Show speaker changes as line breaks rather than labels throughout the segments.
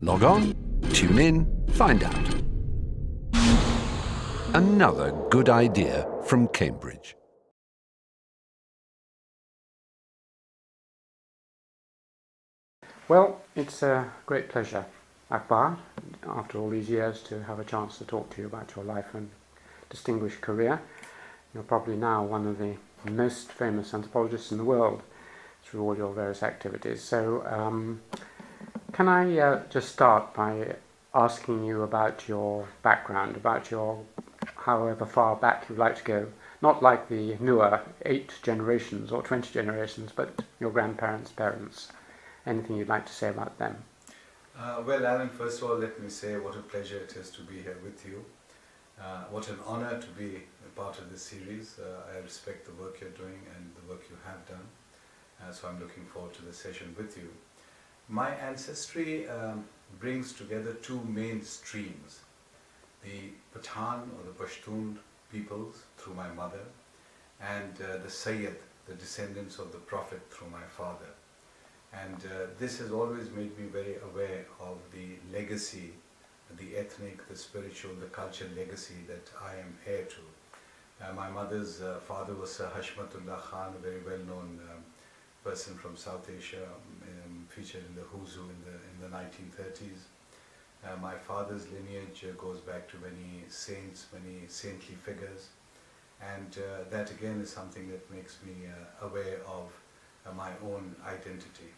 Log on, tune in, find out. Another good idea from Cambridge.
Well, it's a great pleasure, Akbar, after all these years, to have a chance to talk to you about your life and distinguished career. You're probably now one of the most famous anthropologists in the world through all your various activities. So, can I just start by asking you about your background, about your, however far back you'd like to go, not like the newer 8 generations or 20 generations, but your grandparents' parents. Anything you'd like to say about them?
Well, Alan, first of all, let me say what a pleasure it is to be here with you. What an honor to be a part of this series. I respect the work you're doing and the work you have done. So I'm looking forward to the session with you. My ancestry brings together 2 main streams. The Pathan or the Pashtun peoples through my mother, and the Sayyid, the descendants of the Prophet, through my father. And this has always made me very aware of the legacy, the ethnic, the spiritual, the cultural legacy that I am heir to. My mother's father was Sir Hashmatullah Khan, a very well-known person from South Asia, featured in the Who's Who in the 1930s. My father's lineage goes back to many saints, many saintly figures, and that again is something that makes me aware of my own identity.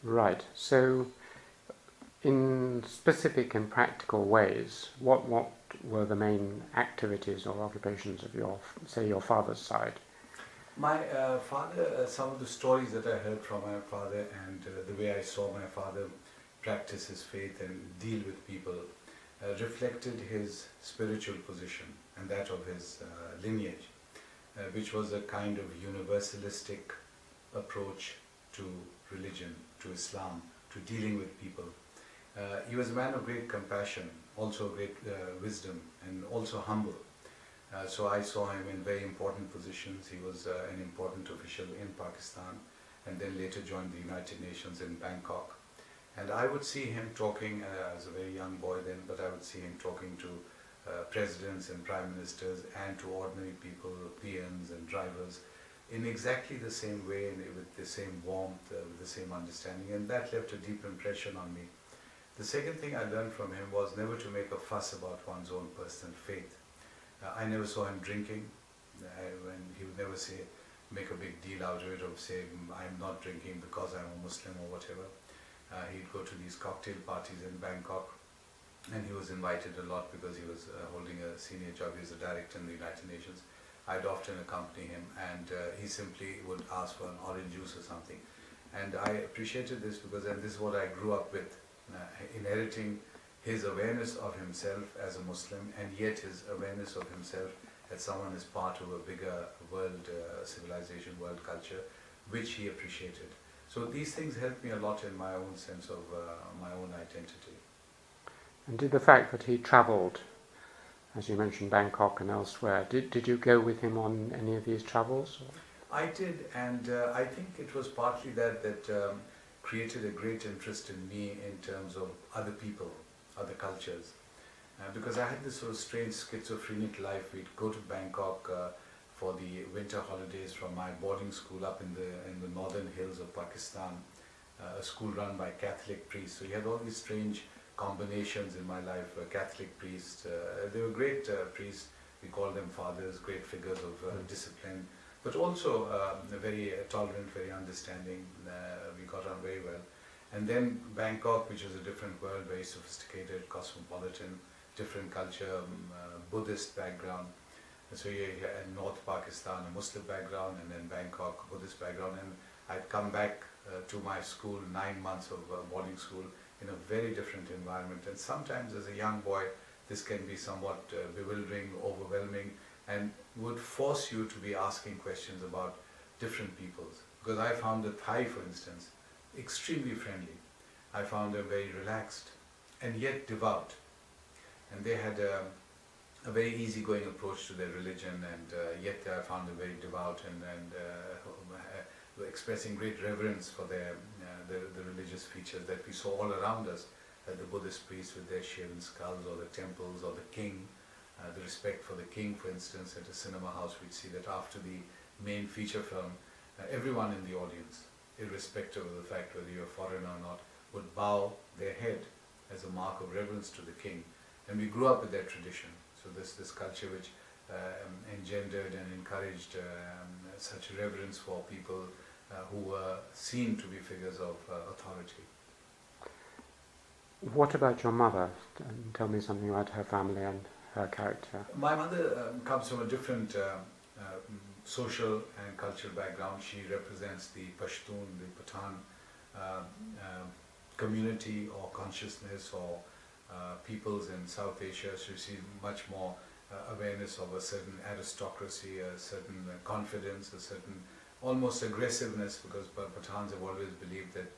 Right. So, in specific and practical ways, what were the main activities or occupations of your, say, your father's side?
My father, some of the stories that I heard from my father and the way I saw my father practice his faith and deal with people reflected his spiritual position and that of his lineage, which was a kind of universalistic approach to religion, to Islam, to dealing with people. He was a man of great compassion, also great wisdom, and also humble. So I saw him in very important positions. He was an important official in Pakistan and then later joined the United Nations in Bangkok. And I would see him talking, as a very young boy then, but I would see him talking to presidents and prime ministers and to ordinary people, peons and drivers, in exactly the same way, and with the same warmth, with the same understanding, and that left a deep impression on me. The second thing I learned from him was never to make a fuss about one's own personal faith. I never saw him drinking, and he would never say, make a big deal out of it, or say, I'm not drinking because I'm a Muslim or whatever. He'd go to these cocktail parties in Bangkok, and he was invited a lot because he was holding a senior job. He was a director in the United Nations. I'd often accompany him, and he simply would ask for an orange juice or something. And I appreciated this because this is what I grew up with, inheriting his awareness of himself as a Muslim, and yet his awareness of himself as someone as part of a bigger world civilization, world culture, which he appreciated. So these things helped me a lot in my own sense of my own identity.
And did the fact that he travelled, as you mentioned, Bangkok and elsewhere, did you go with him on any of these travels?
I did, and I think it was partly that created a great interest in me in terms of other people, other cultures. Because I had this sort of strange schizophrenic life. We'd go to Bangkok for the winter holidays from my boarding school up in the northern hills of Pakistan, a school run by Catholic priests. So you had all these strange combinations in my life. Catholic priests, they were great priests. We called them fathers, great figures of discipline, but also very tolerant, very understanding. We got on very well. And then Bangkok, which is a different world, very sophisticated, cosmopolitan, different culture, Buddhist background. And so you had North Pakistan, a Muslim background, and then Bangkok, Buddhist background. And I'd come back to my school, 9 months of boarding school, in a very different environment. And sometimes as a young boy, this can be somewhat bewildering, overwhelming, and would force you to be asking questions about different peoples. Because I found the Thai, for instance, extremely friendly. I found them very relaxed and yet devout. And they had a very easygoing approach to their religion, and yet I found them very devout and expressing great reverence for the religious features that we saw all around us, the Buddhist priests with their shaven skulls, or the temples, or the king, the respect for the king, for instance. At a cinema house we'd see that after the main feature film, everyone in the audience, irrespective of the fact whether you're a foreigner or not, would bow their head as a mark of reverence to the king. And we grew up with that tradition. So this culture which engendered and encouraged such reverence for people who were seen to be figures of authority.
What about your mother? Tell me something about her family and her character.
My mother comes from a different social and cultural background. She represents the Pashtun, the Pathan community or consciousness, or peoples in South Asia. So you see much more awareness of a certain aristocracy, a certain confidence, a certain almost aggressiveness, because Pathans have always believed that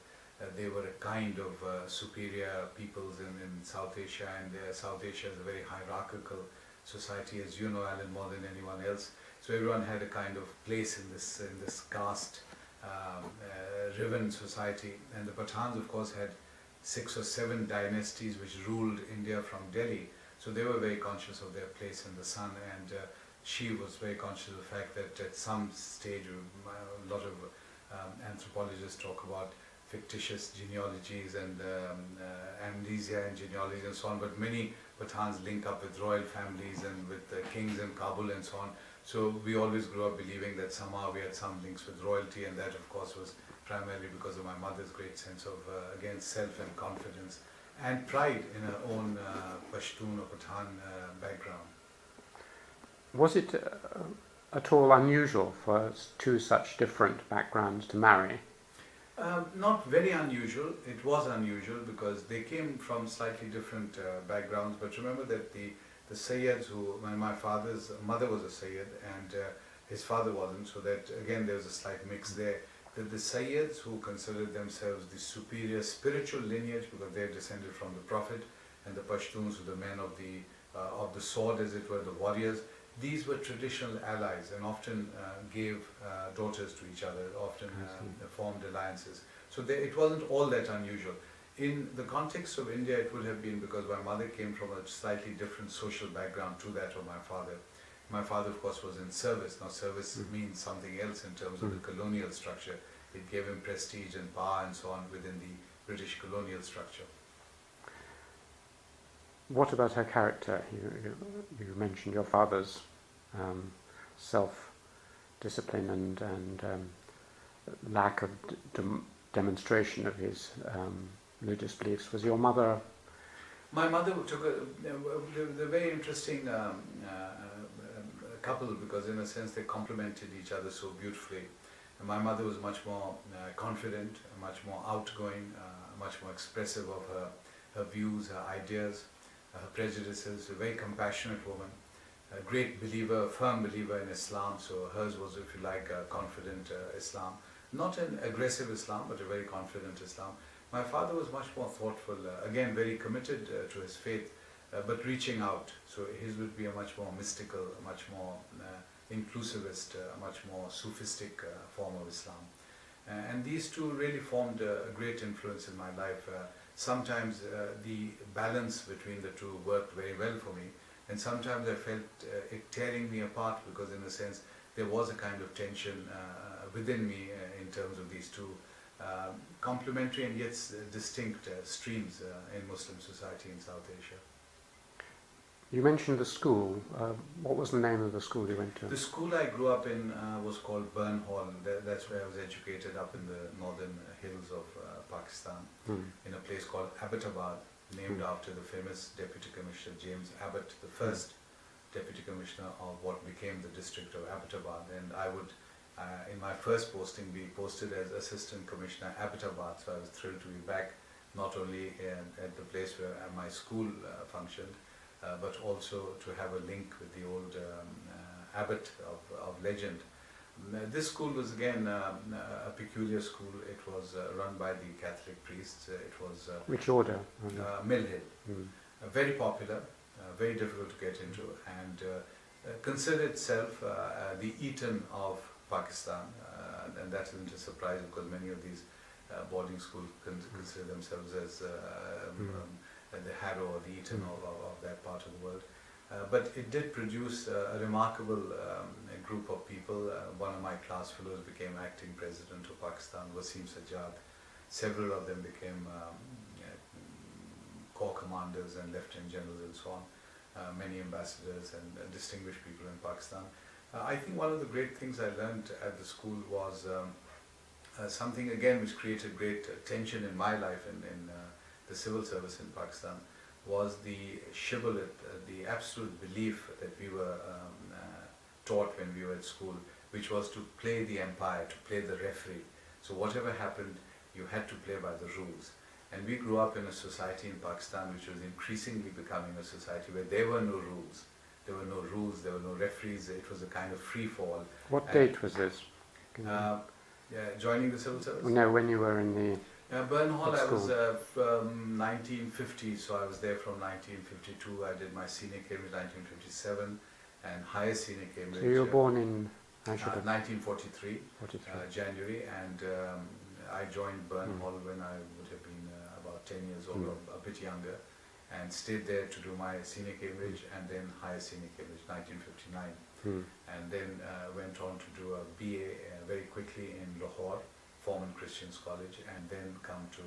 they were a kind of superior peoples in South Asia, and South Asia is a very hierarchical society, as you know, Alan, more than anyone else. So everyone had a kind of place in this caste riven society, and the Pathans, of course, had 6 or 7 dynasties which ruled India from Delhi. So they were very conscious of their place in the sun, and she was very conscious of the fact that at some stage, a lot of anthropologists talk about fictitious genealogies and amnesia and genealogy and so on, but many Pathans link up with royal families and with kings in Kabul and so on. So we always grew up believing that somehow we had some links with royalty, and that of course was primarily because of my mother's great sense of, again, self and confidence and pride in her own Pashtun or Pathan background.
Was it at all unusual for 2 such different backgrounds to marry?
Not very unusual. It was unusual because they came from slightly different backgrounds. But remember that the Sayyids, my father's mother was a Sayyid and his father wasn't, so that again there was a slight mix there. That the Sayyids, who considered themselves the superior spiritual lineage because they are descended from the Prophet, and the Pashtuns, who were the men of the sword, as it were, the warriors, these were traditional allies and often gave daughters to each other, often formed alliances. So it wasn't all that unusual. In the context of India, it would have been because my mother came from a slightly different social background to that of my father. My father, of course, was in service. Now, service means something else in terms of the colonial structure. It gave him prestige and power and so on within the British colonial structure.
What about her character? You mentioned your father's self-discipline and lack of demonstration of his religious beliefs. Was your mother?
My mother took a very interesting couple, because in a sense they complemented each other so beautifully. And my mother was much more confident, much more outgoing, much more expressive of her views, her ideas, her prejudices, a very compassionate woman, a great believer, a firm believer in Islam. So hers was, if you like, a confident Islam. Not an aggressive Islam, but a very confident Islam. My father was much more thoughtful, again very committed to his faith, but reaching out. So his would be a much more mystical, a much more inclusivist, a much more Sufistic form of Islam. And these two really formed a great influence in my life. Sometimes the balance between the two worked very well for me, and sometimes I felt it tearing me apart, because in a sense there was a kind of tension within me in terms of these two complementary and yet distinct streams in Muslim society in South Asia.
You mentioned the school. What was the name of the school you went to?
The school I grew up in was called Burn Hall. That's where I was educated, up in the northern hills of Pakistan, in a place called Abbottabad, named after the famous Deputy Commissioner James Abbott, the first Deputy Commissioner of what became the district of Abbottabad. And I would, in my first posting, be posted as Assistant Commissioner Abbottabad. So I was thrilled to be back, not only at the place where my school functioned, but also to have a link with the old abbot of legend. This school was again a peculiar school. It was run by the Catholic priests. It was
which order?
Mill Hill. Very popular, very difficult to get into, and considered itself the Eton of Pakistan. and that isn't a surprise because many of these boarding schools consider themselves as the Harrow or the Eton of that part of the world. But it did produce a remarkable group of people. One of my class fellows became acting president of Pakistan, Wasim Sajjad. Several of them became corps commanders and lieutenant generals and so on. Many ambassadors and distinguished people in Pakistan. I think one of the great things I learned at the school was something again which created great tension in my life in the civil service in Pakistan, was the shibboleth, the absolute belief that we were taught when we were at school, which was to play the umpire, to play the referee. So whatever happened, you had to play by the rules. And we grew up in a society in Pakistan which was increasingly becoming a society where there were no rules. There were no rules, there were no referees, it was a kind of free fall.
What date was this?
Joining the civil service?
No, when you were in the...
Burnhall, I was from 1950, so I was there from 1952. I did my senior Cambridge 1957 and higher senior Cambridge.
So you were born in...
1943, January, and I joined Burnhall when I would have been about 10 years old, or a bit younger, and stayed there to do my senior Cambridge and then higher senior Cambridge 1959, and then went on to do a BA very quickly in Lahore, Forman Christians College, and then come to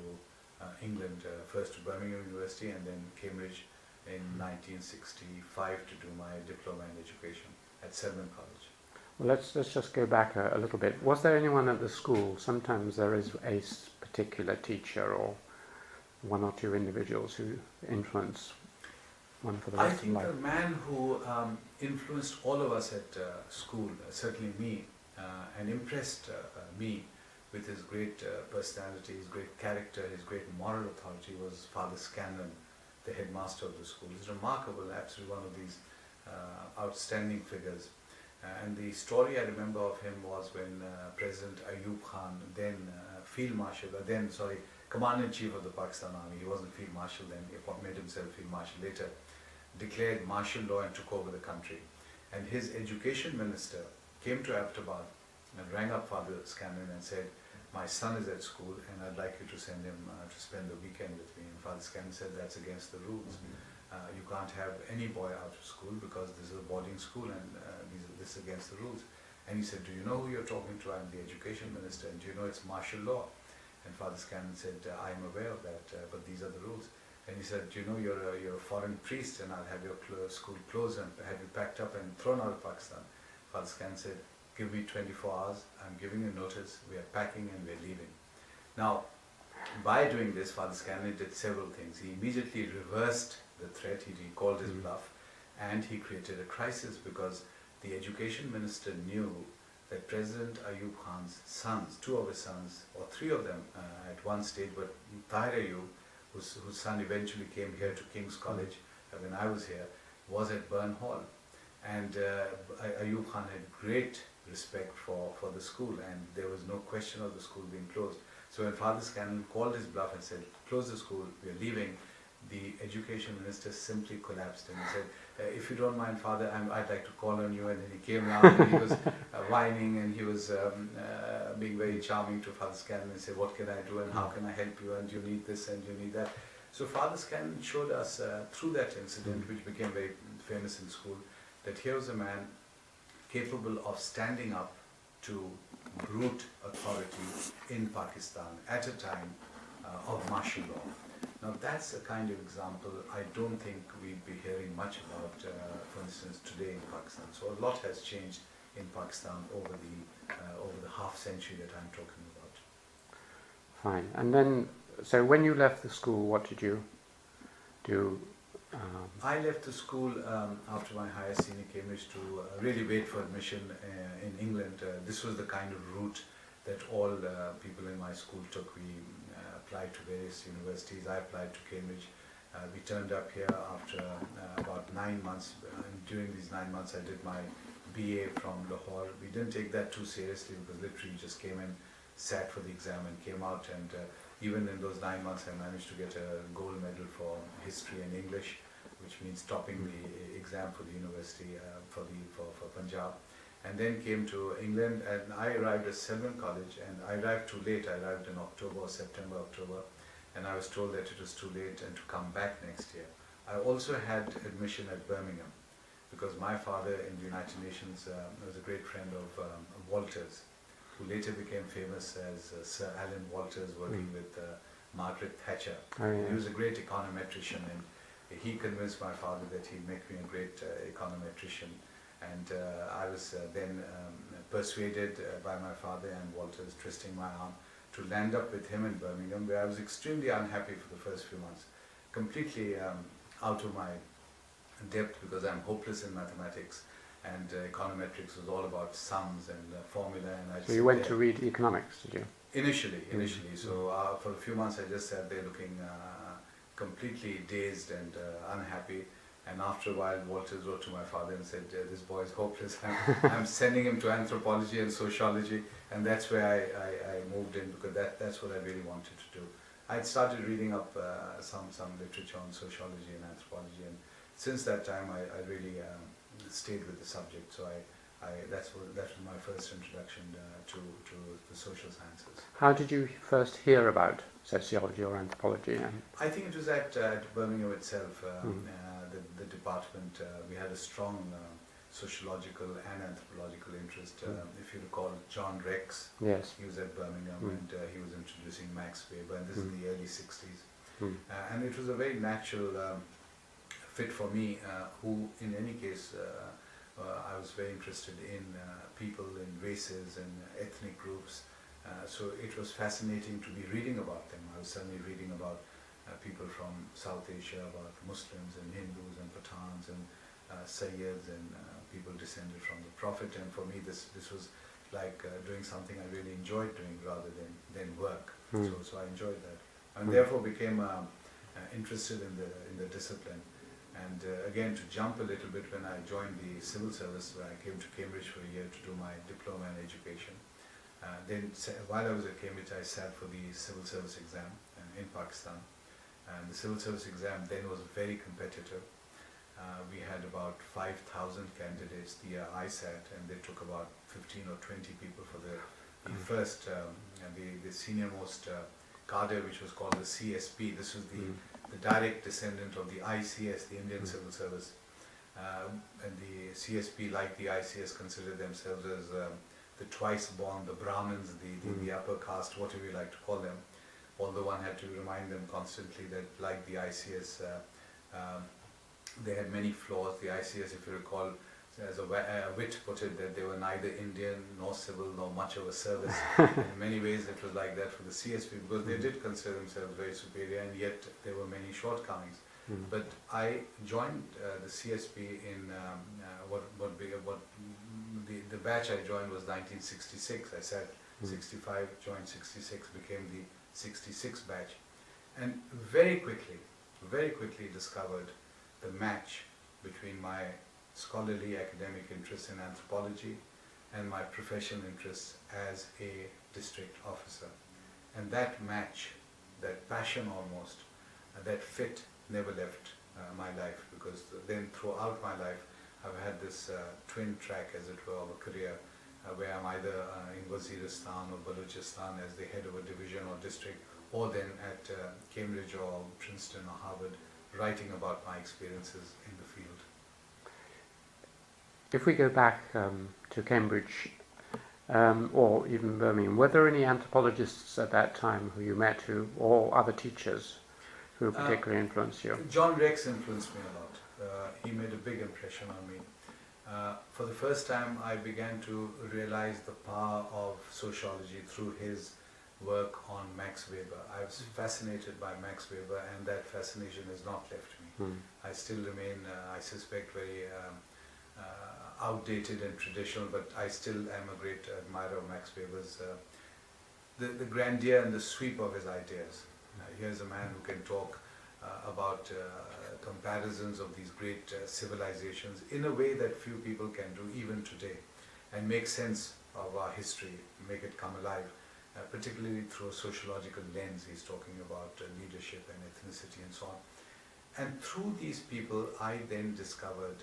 England, first to Birmingham University and then Cambridge in 1965 to do my diploma in education at Selwyn College.
Well, let's just go back a little bit. Was there anyone at the school? Sometimes there is a particular teacher or one or two individuals who influence one for the rest of life.
I think the man who influenced all of us at school, certainly me, and impressed me with his great personality, his great character, his great moral authority, was Father Scanlon, the headmaster of the school. He's remarkable, absolutely one of these outstanding figures. And the story I remember of him was when President Ayub Khan, then Commander-in-Chief of the Pakistan Army, he wasn't Field Marshal then, he made himself Field Marshal later, declared martial law and took over the country. And his education minister came to Abbottabad and rang up Father Scanlon and said, my son is at school and I'd like you to send him to spend the weekend with me. And Father Scanlon said, that's against the rules. You can't have any boy out of school because this is a boarding school and this is against the rules. And he said, do you know who you're talking to? I'm the education minister, and do you know it's martial law? And Father Scanlon said, I'm aware of that, but these are the rules. And he said, do you know you're a foreign priest and I'll have your school closed and have you packed up and thrown out of Pakistan? Father Scanlon said, give me 24 hours, I'm giving you notice, we are packing and we're leaving. Now, by doing this, Father Scanlon did several things. He immediately reversed the threat, he called his bluff, and he created a crisis because the education minister knew that President Ayub Khan's sons, two of his sons, or three of them at one stage, but Tahir Ayub, whose son eventually came here to King's College when I was here, was at Burnhall. And Ayub Khan had great respect for the school, and there was no question of the school being closed. So when Father Scanlon called his bluff and said, close the school, we're leaving, the education minister simply collapsed and he said, if you don't mind, Father, I'd like to call on you. And then he came down and he was whining and he was being very charming to Father Scanlon and said, what can I do and how can I help you, and you need this and you need that. So Father Scanlon showed us through that incident, which became very famous in school, that here was a man capable of standing up to brute authority in Pakistan at a time of martial law. Now that's a kind of example I don't think we'd be hearing much about, for instance, today in Pakistan. So a lot has changed in Pakistan over the half century that I'm talking about.
Fine. And then, so when you left the school, what did you do?
I left the school after my higher senior Cambridge to really wait for admission in England. This was the kind of route that all people in my school took. We applied to various universities. I applied to Cambridge. We turned up here after about 9 months. During these 9 months I did my BA from Lahore. We didn't take that too seriously because literally just came in, sat for the exam and came out, and even in those 9 months I managed to get a gold medal for history and English, which means topping the exam for the university for Punjab. and then came to England, and I arrived at Selwyn College, and I arrived too late. I arrived in October, September, October, and I was told that it was too late and to come back next year. I also had admission at Birmingham, because my father in the United Nations was a great friend of Walters, who later became famous as Sir Alan Walters, working with Margaret Thatcher.
Oh, yeah.
He was a great econometrician, and he convinced my father that he'd make me a great econometrician. And I was then persuaded by my father and Walters, twisting my arm, to land up with him in Birmingham, where I was extremely unhappy for the first few months, completely out of my depth, because I'm hopeless in mathematics, and econometrics was all about sums and formula. And
So you went to read economics, did you?
Initially. So for a few months I just sat there looking completely dazed and unhappy. And after a while, Walters wrote to my father and said, "This boy is hopeless. I'm sending him to anthropology and sociology," and that's where I moved in, because that's what I really wanted to do. I'd started reading up some literature on sociology and anthropology, and since that time I really stayed with the subject. So that was my first introduction to the social sciences.
How did you first hear about sociology or anthropology?
I think it was at Birmingham itself, the department. We had a strong sociological and anthropological interest. If you recall, John Rex,
Yes.
he was at Birmingham, and he was introducing Max Weber, and this is the early 60s. And it was a very natural fit for me, who in any case, I was very interested in people, in races and ethnic groups. So it was fascinating to be reading about them. I was suddenly reading about people from South Asia, about Muslims and Hindus and Pathans and Sayyids and people descended from the Prophet. And for me, this was like doing something I really enjoyed doing rather than work. So I enjoyed that, and therefore became interested in the discipline. And again, to jump a little bit, when I joined the civil service, where I came to Cambridge for a year to do my diploma in education. Then while I was at Cambridge, I sat for the civil service exam in Pakistan. And the civil service exam then was very competitive. We had about 5,000 candidates the year I sat, and they took about 15 or 20 people for the first, the senior most cadre, which was called the CSP. This was the direct descendant of the ICS, the Indian Civil Service. And the CSP, like the ICS, considered themselves as the twice born, the Brahmins, the upper caste, whatever you like to call them. Although one had to remind them constantly that, like the ICS, they had many flaws. The ICS, if you recall, as a wit put it, that they were neither Indian nor civil nor much of a service. In many ways it was like that for the CSP, because they did consider themselves very superior, and yet there were many shortcomings. But I joined the CSP in the batch I joined was 1966. I sat 65, joined 66, became the 66 batch, and very quickly discovered the match between my scholarly academic interest in anthropology and my professional interests as a district officer. And that match, that passion almost, that fit never left my life, because then throughout my life I've had this twin track, as it were, of a career where I'm either in Waziristan or Balochistan as the head of a division or district, or then at Cambridge or Princeton or Harvard, writing about my experiences in the field.
If we go back to Cambridge, or even Birmingham, were there any anthropologists at that time who you met, or other teachers who particularly influenced you?
John Rex influenced me a lot. He made a big impression on me. For the first time, I began to realize the power of sociology through his work on Max Weber. I was fascinated by Max Weber, and that fascination has not left me. I still remain, I suspect, very outdated and traditional, but I still am a great admirer of Max Weber's, the grandeur and the sweep of his ideas. Here's a man who can talk about comparisons of these great civilizations in a way that few people can do even today, and make sense of our history, make it come alive, particularly through a sociological lens. He's talking about leadership and ethnicity and so on. And through these people, I then discovered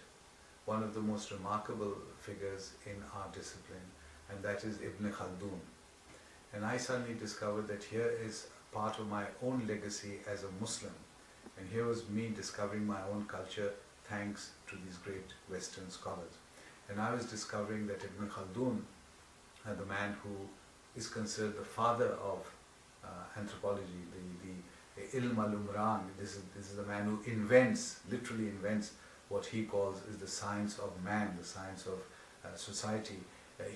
one of the most remarkable figures in our discipline, and that is Ibn Khaldun. And I suddenly discovered that here is part of my own legacy as a Muslim, and here was me discovering my own culture thanks to these great Western scholars. And I was discovering that Ibn Khaldun, the man who is considered the father of anthropology, the Ilm al-Umran, this is the man who invents, literally invents, what he calls is the science of man, the science of society.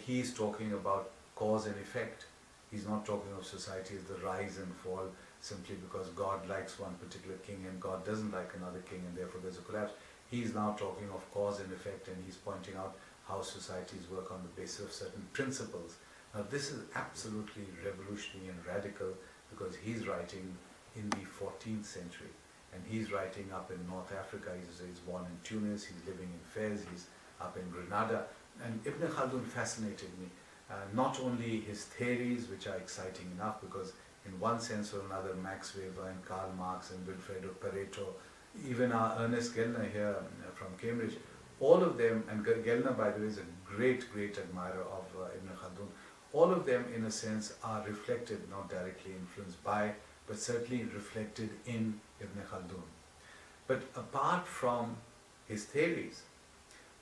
He's talking about cause and effect. He's not talking of society as the rise and fall simply because God likes one particular king and God doesn't like another king and therefore there's a collapse. He's now talking of cause and effect, and he's pointing out how societies work on the basis of certain principles. Now this is absolutely revolutionary and radical because he's writing in the 14th century, and he's writing up in North Africa. He's born in Tunis, he's living in Fez, he's up in Grenada. And Ibn Khaldun fascinated me. Not only his theories, which are exciting enough because in one sense or another Max Weber and Karl Marx and Wilfredo Pareto, even our Ernest Gellner here from Cambridge, all of them, and Gellner by the way is a great admirer of Ibn Khaldun, all of them in a sense are reflected, not directly influenced by, but certainly reflected in Ibn Khaldun. But apart from his theories,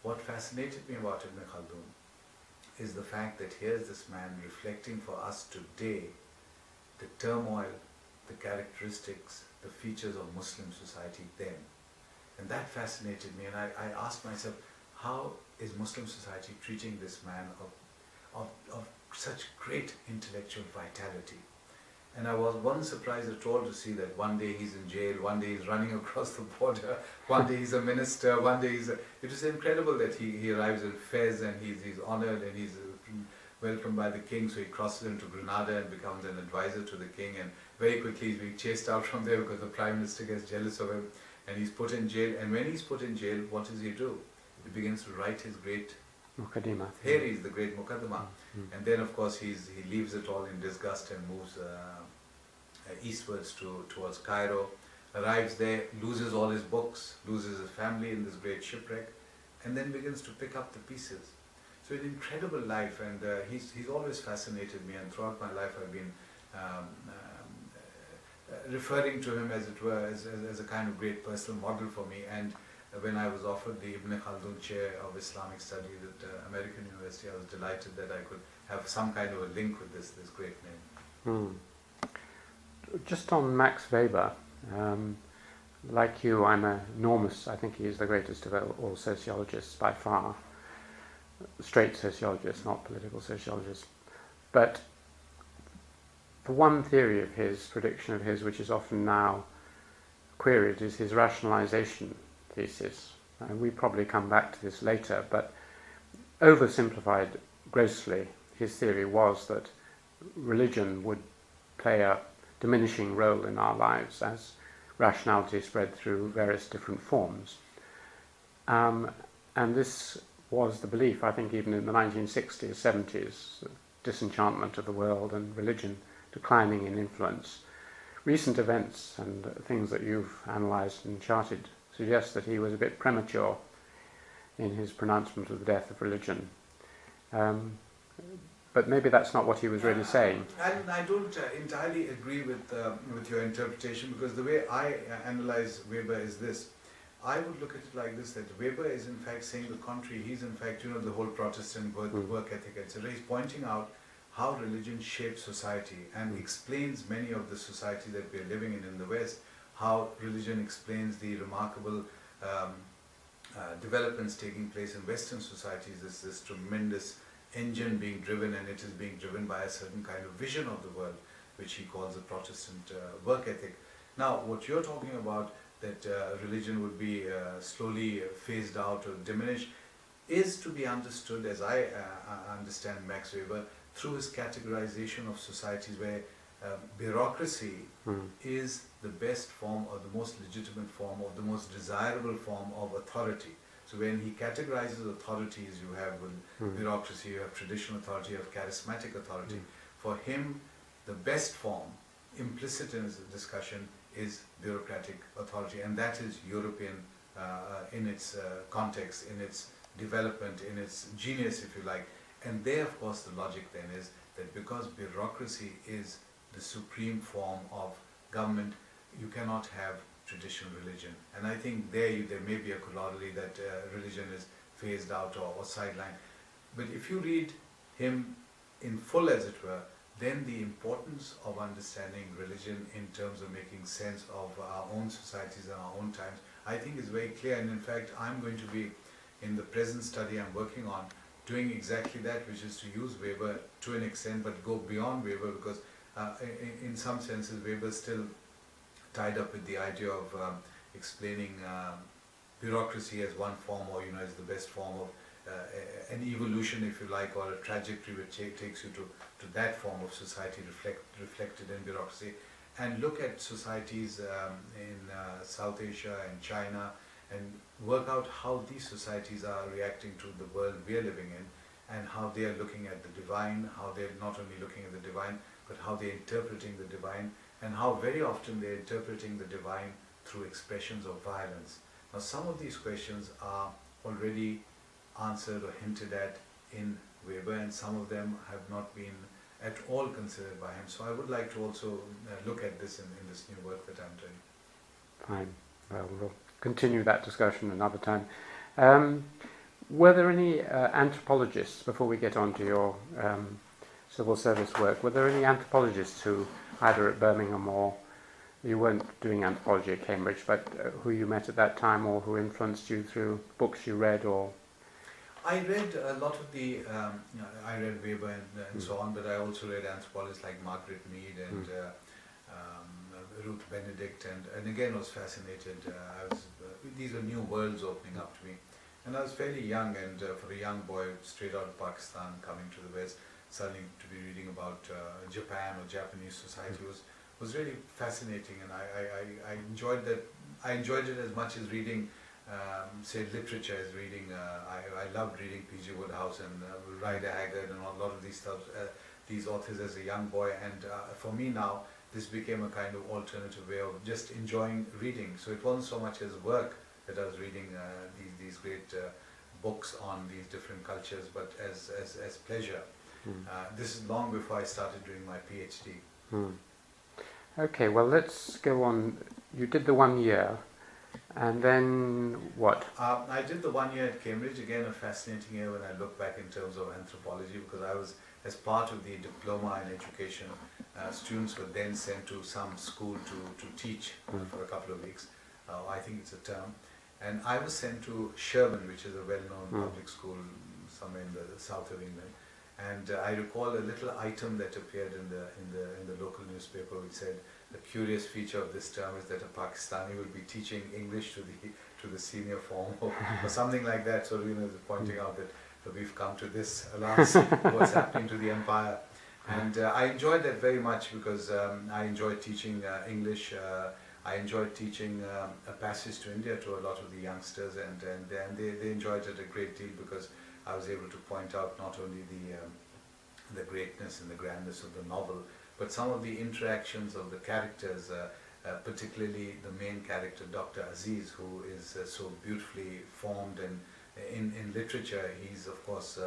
what fascinated me about Ibn Khaldun is the fact that here's this man reflecting for us today the turmoil, the characteristics, the features of Muslim society then. And that fascinated me, and I asked myself, how is Muslim society treating this man of such great intellectual vitality? And I wasn't surprised at all to see that one day he's in jail, one day he's running across the border, one day he's a minister, one day he's it was incredible that he arrives at Fez and he's honoured and he's welcomed by the king, so he crosses into Grenada and becomes an advisor to the king, and very quickly he's being chased out from there because the prime minister gets jealous of him and he's put in jail. And when he's put in jail, what does he do? He begins to write his great
Muqaddimah.
theories, the great Muqaddimah. And then of course he leaves it all in disgust and moves eastwards towards Cairo, arrives there, loses all his books, loses his family in this great shipwreck, and then begins to pick up the pieces. So an incredible life, and he's always fascinated me, and throughout my life I've been referring to him, as it were, as a kind of great personal model for me. And when I was offered the Ibn Khaldun Chair of Islamic Studies at American University, I was delighted that I could have some kind of a link with this great name.
Just on Max Weber, like you, I'm enormous. I think he's the greatest of all sociologists by far. Straight sociologists, not political sociologists. But the one theory of his, prediction of his, which is often now queried, is his rationalization thesis. And we probably come back to this later, but oversimplified grossly, his theory was that religion would play a diminishing role in our lives as rationality spread through various different forms. And this was the belief, I think, even in the 1960s, 70s, disenchantment of the world and religion declining in influence. Recent events and things that you've analysed and charted suggest that he was a bit premature in his pronouncement of the death of religion. But maybe that's not what he was really saying.
I don't entirely agree with your interpretation, because the way I analyze Weber is this. I would look at it like this, that Weber is in fact saying the contrary. He's in fact, the whole Protestant work ethic, etc. He's pointing out how religion shapes society and explains many of the societies that we're living in the West, how religion explains the remarkable developments taking place in Western societies. There's this tremendous engine being driven, and it is being driven by a certain kind of vision of the world, which he calls the Protestant work ethic. Now, what you're talking about, that religion would be slowly phased out or diminished, is to be understood, as I understand Max Weber, through his categorization of societies where bureaucracy is the best form or the most legitimate form or the most desirable form of authority. So when he categorizes authorities, you have bureaucracy, you have traditional authority, you have charismatic authority. For him, the best form, implicit in his discussion, is bureaucratic authority, and that is European in its context, in its development, in its genius, if you like. And there, of course, the logic then is that because bureaucracy is the supreme form of government, you cannot have traditional religion. And I think there may be a corollary that religion is phased out or sidelined. But if you read him in full, as it were, then the importance of understanding religion in terms of making sense of our own societies and our own times, I think is very clear. And in fact, I'm going to be, in the present study I'm working on, doing exactly that, which is to use Weber to an extent, but go beyond Weber, because in some senses Weber is still tied up with the idea of explaining bureaucracy as one form, or as the best form of an evolution, if you like, or a trajectory which takes you to that form of society reflected in bureaucracy. And look at societies in South Asia and China, and work out how these societies are reacting to the world we are living in, and how they are looking at the divine, how they're not only looking at the divine, but how they're interpreting the divine, and how very often they're interpreting the divine through expressions of violence. Now, some of these questions are already answered or hinted at in Weber, and some of them have not been at all considered by him. So I would like to also look at this in this new work that I'm doing.
Fine. Well, we'll continue that discussion another time. Were there any anthropologists, before we get on to your civil service work, were there any anthropologists who, either at Birmingham or, you weren't doing anthropology at Cambridge, but who you met at that time, or who influenced you through books you read? Or
I read a lot of the, I read Weber and so on, but I also read anthropologists like Margaret Mead and Ruth Benedict, and again was fascinated. These were new worlds opening up to me. And I was fairly young, and for a young boy straight out of Pakistan coming to the West, suddenly to be reading about Japan or Japanese society was really fascinating, and I enjoyed that. I enjoyed it as much as reading, say, literature, as reading. I loved reading P.G. Wodehouse and Rider Haggard and a lot of these stuff, these authors as a young boy. And for me now, this became a kind of alternative way of just enjoying reading. So it wasn't so much as work that I was reading these great books on these different cultures, but as pleasure. This is long before I started doing my PhD.
Okay, well, let's go on. You did the 1 year, and then what?
I did the 1 year at Cambridge, again a fascinating year when I look back in terms of anthropology, because I was, as part of the diploma in education, students were then sent to some school to teach for a couple of weeks. I think it's a term. And I was sent to Sherborne, which is a well-known public school somewhere in the south of England. And I recall a little item that appeared in the local newspaper which said, the curious feature of this term is that a Pakistani will be teaching English to the senior form, or something like that. So pointing out that we've come to this, alas, what's happening to the empire. And I enjoyed that very much, because I enjoyed teaching English. I enjoyed teaching a passage to India to a lot of the youngsters, and they enjoyed it a great deal, because I was able to point out not only the greatness and the grandness of the novel, but some of the interactions of the characters, particularly the main character, Dr. Aziz, who is so beautifully formed, and in literature he's of course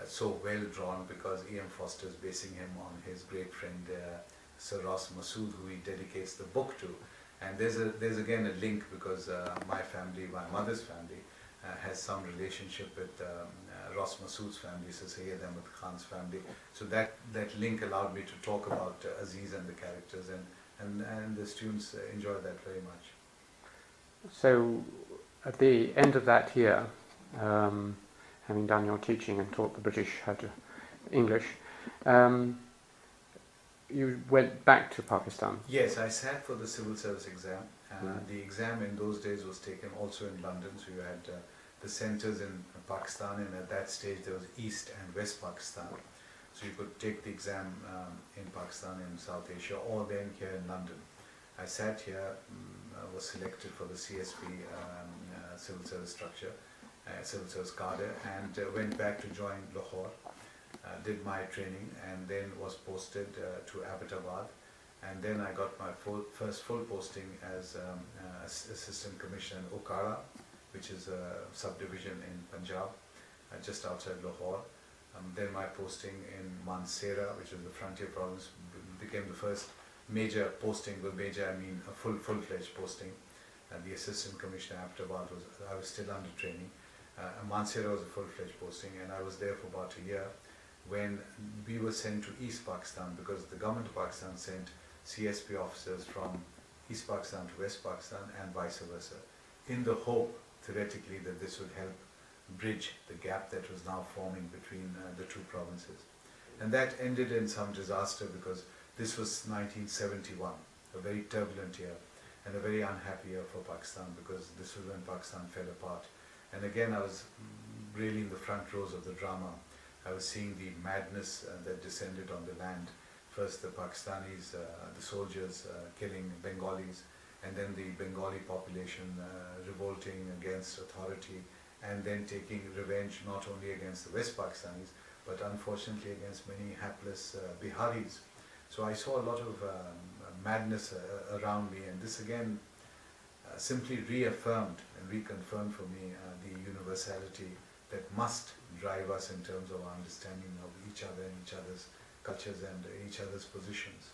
so well drawn, because E.M. Foster is basing him on his great friend Sir Ross Masood, who he dedicates the book to. And there's again a link, because my family, my mother's family, has some relationship with Ross Masood's family, so Sayyid Ahmed Khan's family. So that link allowed me to talk about Aziz and the characters, and the students enjoyed that very much.
So at the end of that year, having done your teaching and taught the British how to English, you went back to Pakistan?
Yes, I sat for the civil service exam. The exam in those days was taken also in London, so you had the centres in Pakistan, and at that stage there was East and West Pakistan. So you could take the exam in Pakistan, in South Asia, or then here in London. I sat here, was selected for the CSP civil service structure, civil service cadre, and went back to join Lahore. Did my training, and then was posted to Abbottabad, and then I got my first full posting as Assistant Commissioner in Okara, which is a subdivision in Punjab, just outside Lahore. Then my posting in Mansehra, which is the frontier province, became the first major posting. With major, I mean a full-fledged posting. The assistant commissioner after I was still under training. Mansehra was a full-fledged posting, and I was there for about a year when we were sent to East Pakistan, because the government of Pakistan sent CSP officers from East Pakistan to West Pakistan and vice versa, in the hope, theoretically, that this would help bridge the gap that was now forming between the two provinces. And that ended in some disaster, because this was 1971, a very turbulent year and a very unhappy year for Pakistan, because this was when Pakistan fell apart. And again, I was really in the front rows of the drama. I was seeing the madness that descended on the land. First the Pakistanis, the soldiers killing Bengalis, and then the Bengali population revolting against authority, and then taking revenge not only against the West Pakistanis, but unfortunately against many hapless Biharis. So I saw a lot of madness around me, and this again simply reaffirmed and reconfirmed for me the universality that must drive us in terms of our understanding of each other and each other's cultures and each other's positions.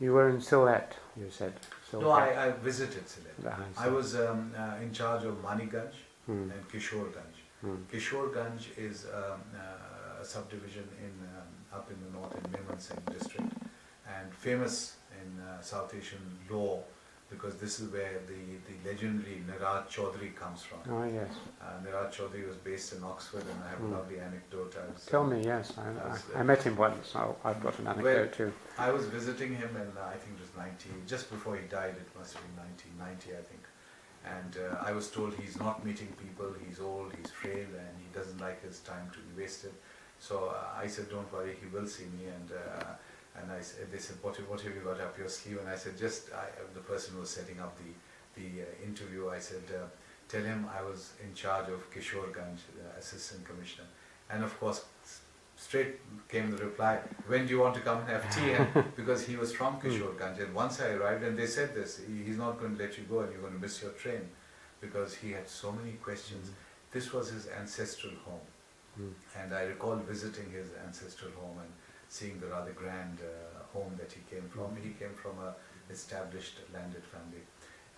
You were in Sylhet, you said.
No, I visited Sylhet.
Ah,
I was in charge of Maniganj and Kishorganj. Kishorganj is a subdivision up in the north in Memon Singh district, and famous in South Asian law, because this is where the legendary Niraj Chaudhary comes from.
Oh, yes.
Niraj Chaudhary was based in Oxford, and I have a lovely anecdote.
Tell me, yes. I met him once. I've got an anecdote too.
I was visiting him, and I think it was just before he died. It must have been 1990, I think. And I was told he's not meeting people, he's old, he's frail, and he doesn't like his time to be wasted. So I said, don't worry, he will see me. And they said, what have you got up your sleeve? And I said, the person who was setting up the interview, I said, tell him I was in charge of Kishorganj, the assistant commissioner. And of course, straight came the reply, when do you want to come and have tea? And because he was from Kishorganj, and once I arrived, and they said this, he's not going to let you go and you're going to miss your train, because he had so many questions. This was his ancestral home. And I recall visiting his ancestral home and seeing the rather grand home that he came from. He came from an established landed family.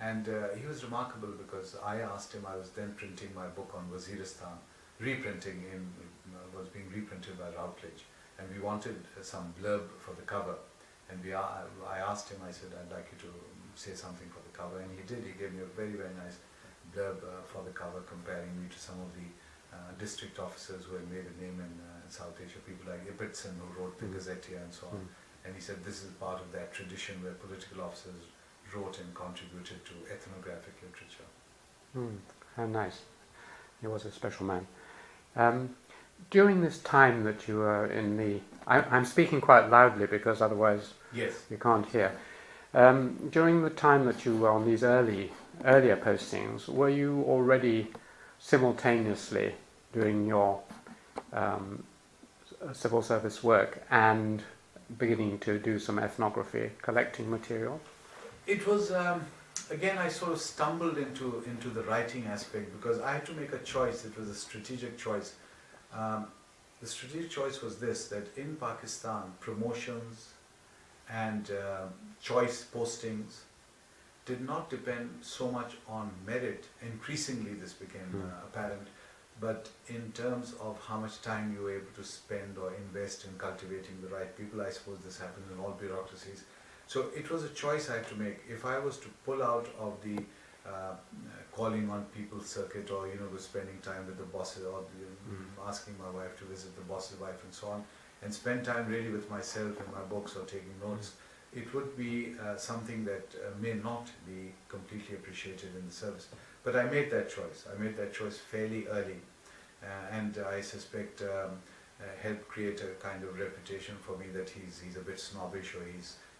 And he was remarkable, because I asked him, I was then printing my book on Waziristan, was being reprinted by Routledge, and we wanted some blurb for the cover. And I asked him, I said, I'd like you to say something for the cover, and he did. He gave me a very, very nice blurb for the cover, comparing me to some of the district officers who had made a name in South Asia, people like Ibbotson, who wrote the Gazetteer and so on. And he said this is part of that tradition where political officers wrote and contributed to ethnographic literature.
How nice. He was a special man. During this time that you were in the... I'm speaking quite loudly because otherwise you can't hear. During the time that you were on these earlier postings, were you already simultaneously doing your civil service work and beginning to do some ethnography, collecting material?
It was, again, I sort of stumbled into the writing aspect, because I had to make a choice. It was a strategic choice. The strategic choice was this, that in Pakistan, promotions and choice postings did not depend so much on merit. Increasingly this became apparent, but in terms of how much time you were able to spend or invest in cultivating the right people. I suppose this happens in all bureaucracies. So it was a choice I had to make. If I was to pull out of the calling on people circuit, or was spending time with the bosses, or asking my wife to visit the boss's wife and so on, and spend time really with myself in my books or taking notes, it would be something that may not be completely appreciated in the service. But I made that choice. I made that choice fairly early, and I suspect helped create a kind of reputation for me that he's a bit snobbish, or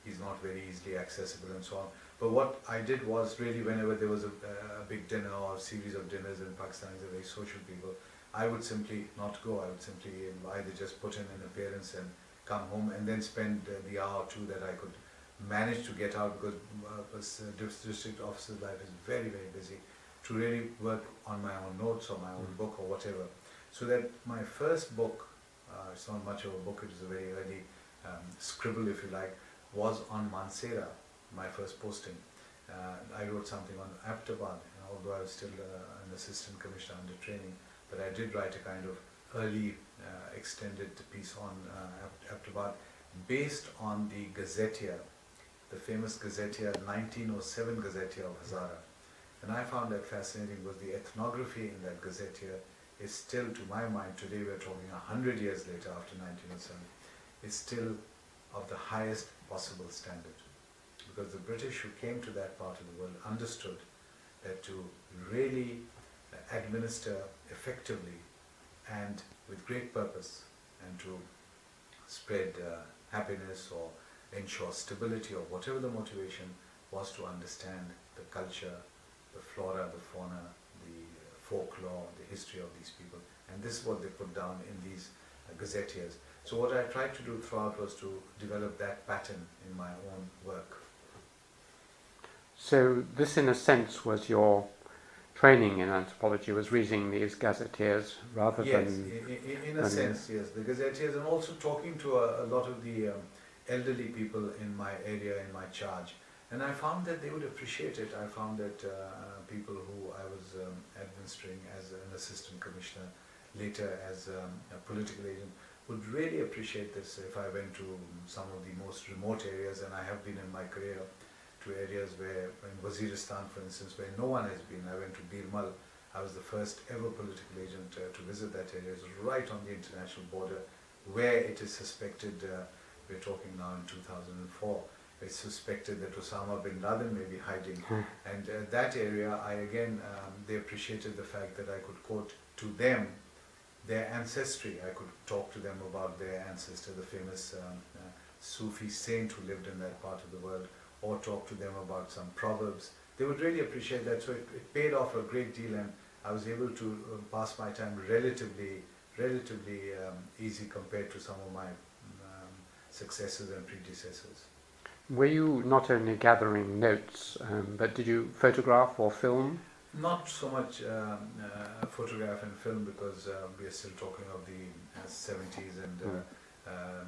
he's not very easily accessible and so on. But what I did was, really, whenever there was a big dinner or a series of dinners, in Pakistanis are very social people, I would simply not go. I would simply either just put in an appearance and come home, and then spend the hour or two that I could manage to get out, because district officer's life is very, very busy, to really work on my own notes or my own book or whatever. So that my first book, it's not much of a book, it was a very early scribble if you like, was on Mansehra, my first posting. I wrote something on Aptabad, although I was still an assistant commissioner under training, but I did write a kind of early extended piece on Aptabad based on the Gazetteer, the famous Gazetteer, 1907 Gazetteer of Hazara. And I found that fascinating because the ethnography in that Gazetteer is still, to my mind, today we're talking 100 years later after 1907, is still of the highest possible standard. Because the British who came to that part of the world understood that to really administer effectively and with great purpose and to spread happiness or ensure stability or whatever the motivation was to understand the culture, the flora, the fauna, the folklore, the history of these people. And this is what they put down in these gazetteers. So what I tried to do throughout was to develop that pattern in my own work.
So this, in a sense, was your training in anthropology, was reading these gazetteers rather than...
Yes, in a sense, yes. The gazetteers, and also talking to a lot of the elderly people in my area, in my charge. And I found that they would appreciate it. I found that people who I was administering as an assistant commissioner, later as a political agent, would really appreciate this. If I went to some of the most remote areas, and I have been in my career to areas where, in Waziristan for instance, where no one has been. I went to Birmal. I was the first ever political agent to visit that area. It's right on the international border where it is suspected, we're talking now in 2004, it's suspected that Osama bin Laden may be hiding. And that area, they appreciated the fact that I could quote to them their ancestry. I could talk to them about their ancestor, the famous Sufi saint who lived in that part of the world, or talk to them about some proverbs. They would really appreciate that. So it paid off a great deal, and I was able to pass my time relatively easy compared to some of my successors and predecessors.
Were you not only gathering notes, but did you photograph or film?
Not so much photograph and film, because we are still talking of the 70s and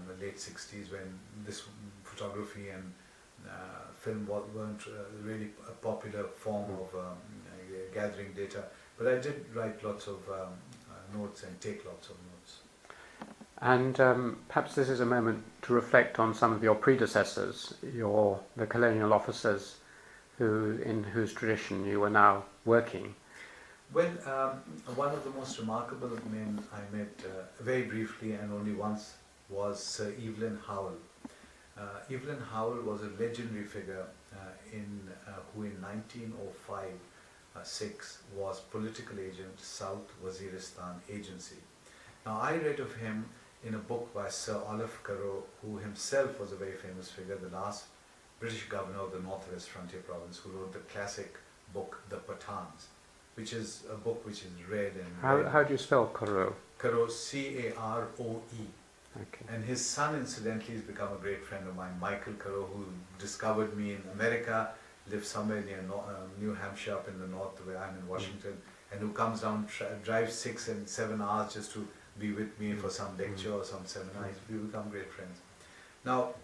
the late 60s, when this photography and film weren't really a popular form of gathering data. But I did write lots of notes and take lots of notes.
And perhaps this is a moment to reflect on some of your predecessors, the colonial officers in whose tradition you are now working.
Well, one of the most remarkable men I met very briefly and only once was Sir Evelyn Howell. Evelyn Howell was a legendary figure who in 1905-6 was political agent, South Waziristan Agency. Now I read of him in a book by Sir Olaf Carrow, who himself was a very famous figure, the last British governor of the Northwest Frontier Province, who wrote the classic book, The Pathans, which is a book which is read and...
How do you spell Carrow?
Carrow, C-A-R-O-E.
Okay.
And his son, incidentally, has become a great friend of mine, Michael Carrow, who discovered me in America, lives somewhere near New Hampshire up in the north where I'm in Washington, and who comes down, drives 6 and 7 hours just to be with me for some lecture or some seminar. We become great friends. Now,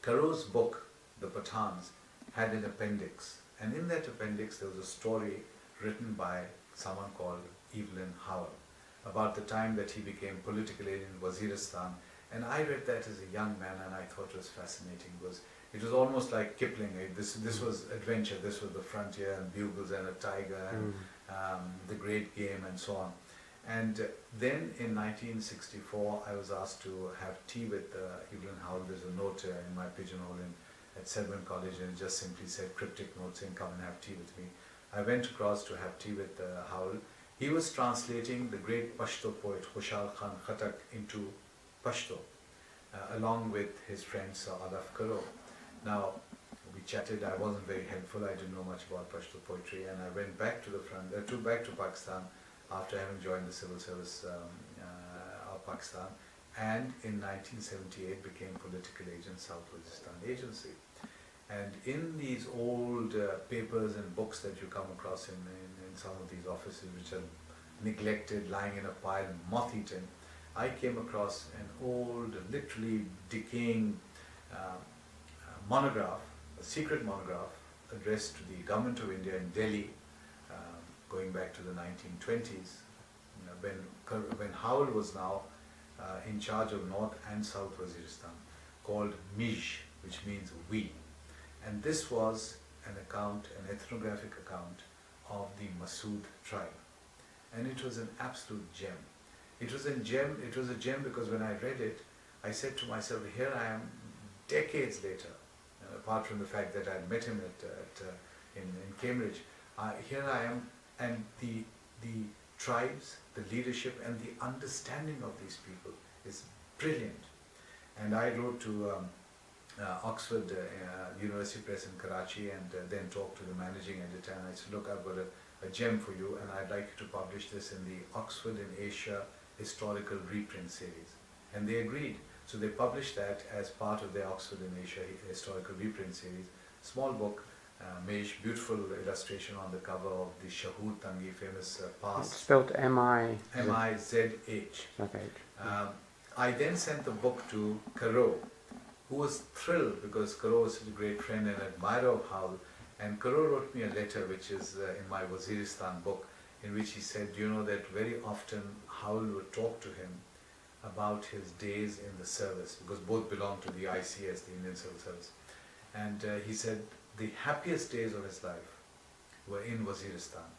Carrow's book, The Pathans, had an appendix, and in that appendix there was a story written by someone called Evelyn Howell about the time that he became political agent in Waziristan. And I read that as a young man, and I thought it was fascinating, because it was almost like Kipling. This was adventure, this was the frontier, and bugles and a tiger, and the great game, and so on. And then in 1964 I was asked to have tea with Evelyn Howell. There's a note in my pigeonhole at Selborne College, and it just simply said, cryptic note saying, come and have tea with me. I went across to have tea with Howell. He was translating the great Pashto poet Khushal Khan Khattak into Pashto, along with his friend Sir Olaf Carrow. Now, we chatted. I wasn't very helpful. I didn't know much about Pashto poetry, and I went back to the front, back to Pakistan after having joined the civil service of Pakistan, and in 1978 became political agent, South Waziristan Agency. And in these old papers and books that you come across in some of these offices which are neglected, lying in a pile, moth-eaten, I came across an old, literally decaying monograph, a secret monograph addressed to the government of India in Delhi, going back to the 1920s, when Howell was now in charge of North and South Waziristan, called Mij, which means we. And this was an account, an ethnographic account of the Masood tribe. And it was an absolute gem. It was a gem because when I read it, I said to myself, here I am decades later, apart from the fact that I had met him in Cambridge, here I am, and the tribes, the leadership and the understanding of these people is brilliant. And I wrote to Oxford University Press in Karachi and then talked to the managing editor, and I said, look, I've got a gem for you and I'd like you to publish this in the Oxford in Asia historical reprint series. And they agreed. So they published that as part of their Oxford in Asia historical reprint series. Small book, Mij, beautiful illustration on the cover of the Shahood Tangi, famous pass.
It's spelled M-I...
M-I-Z-H. I then sent the book to Karo, who was thrilled because Karo was such a great friend and admirer of Howell. And Karo wrote me a letter, which is in my Waziristan book, in which he said, you know, that very often Howell would talk to him about his days in the service, because both belonged to the ICS, the Indian Civil Service. And he said the happiest days of his life were in Waziristan,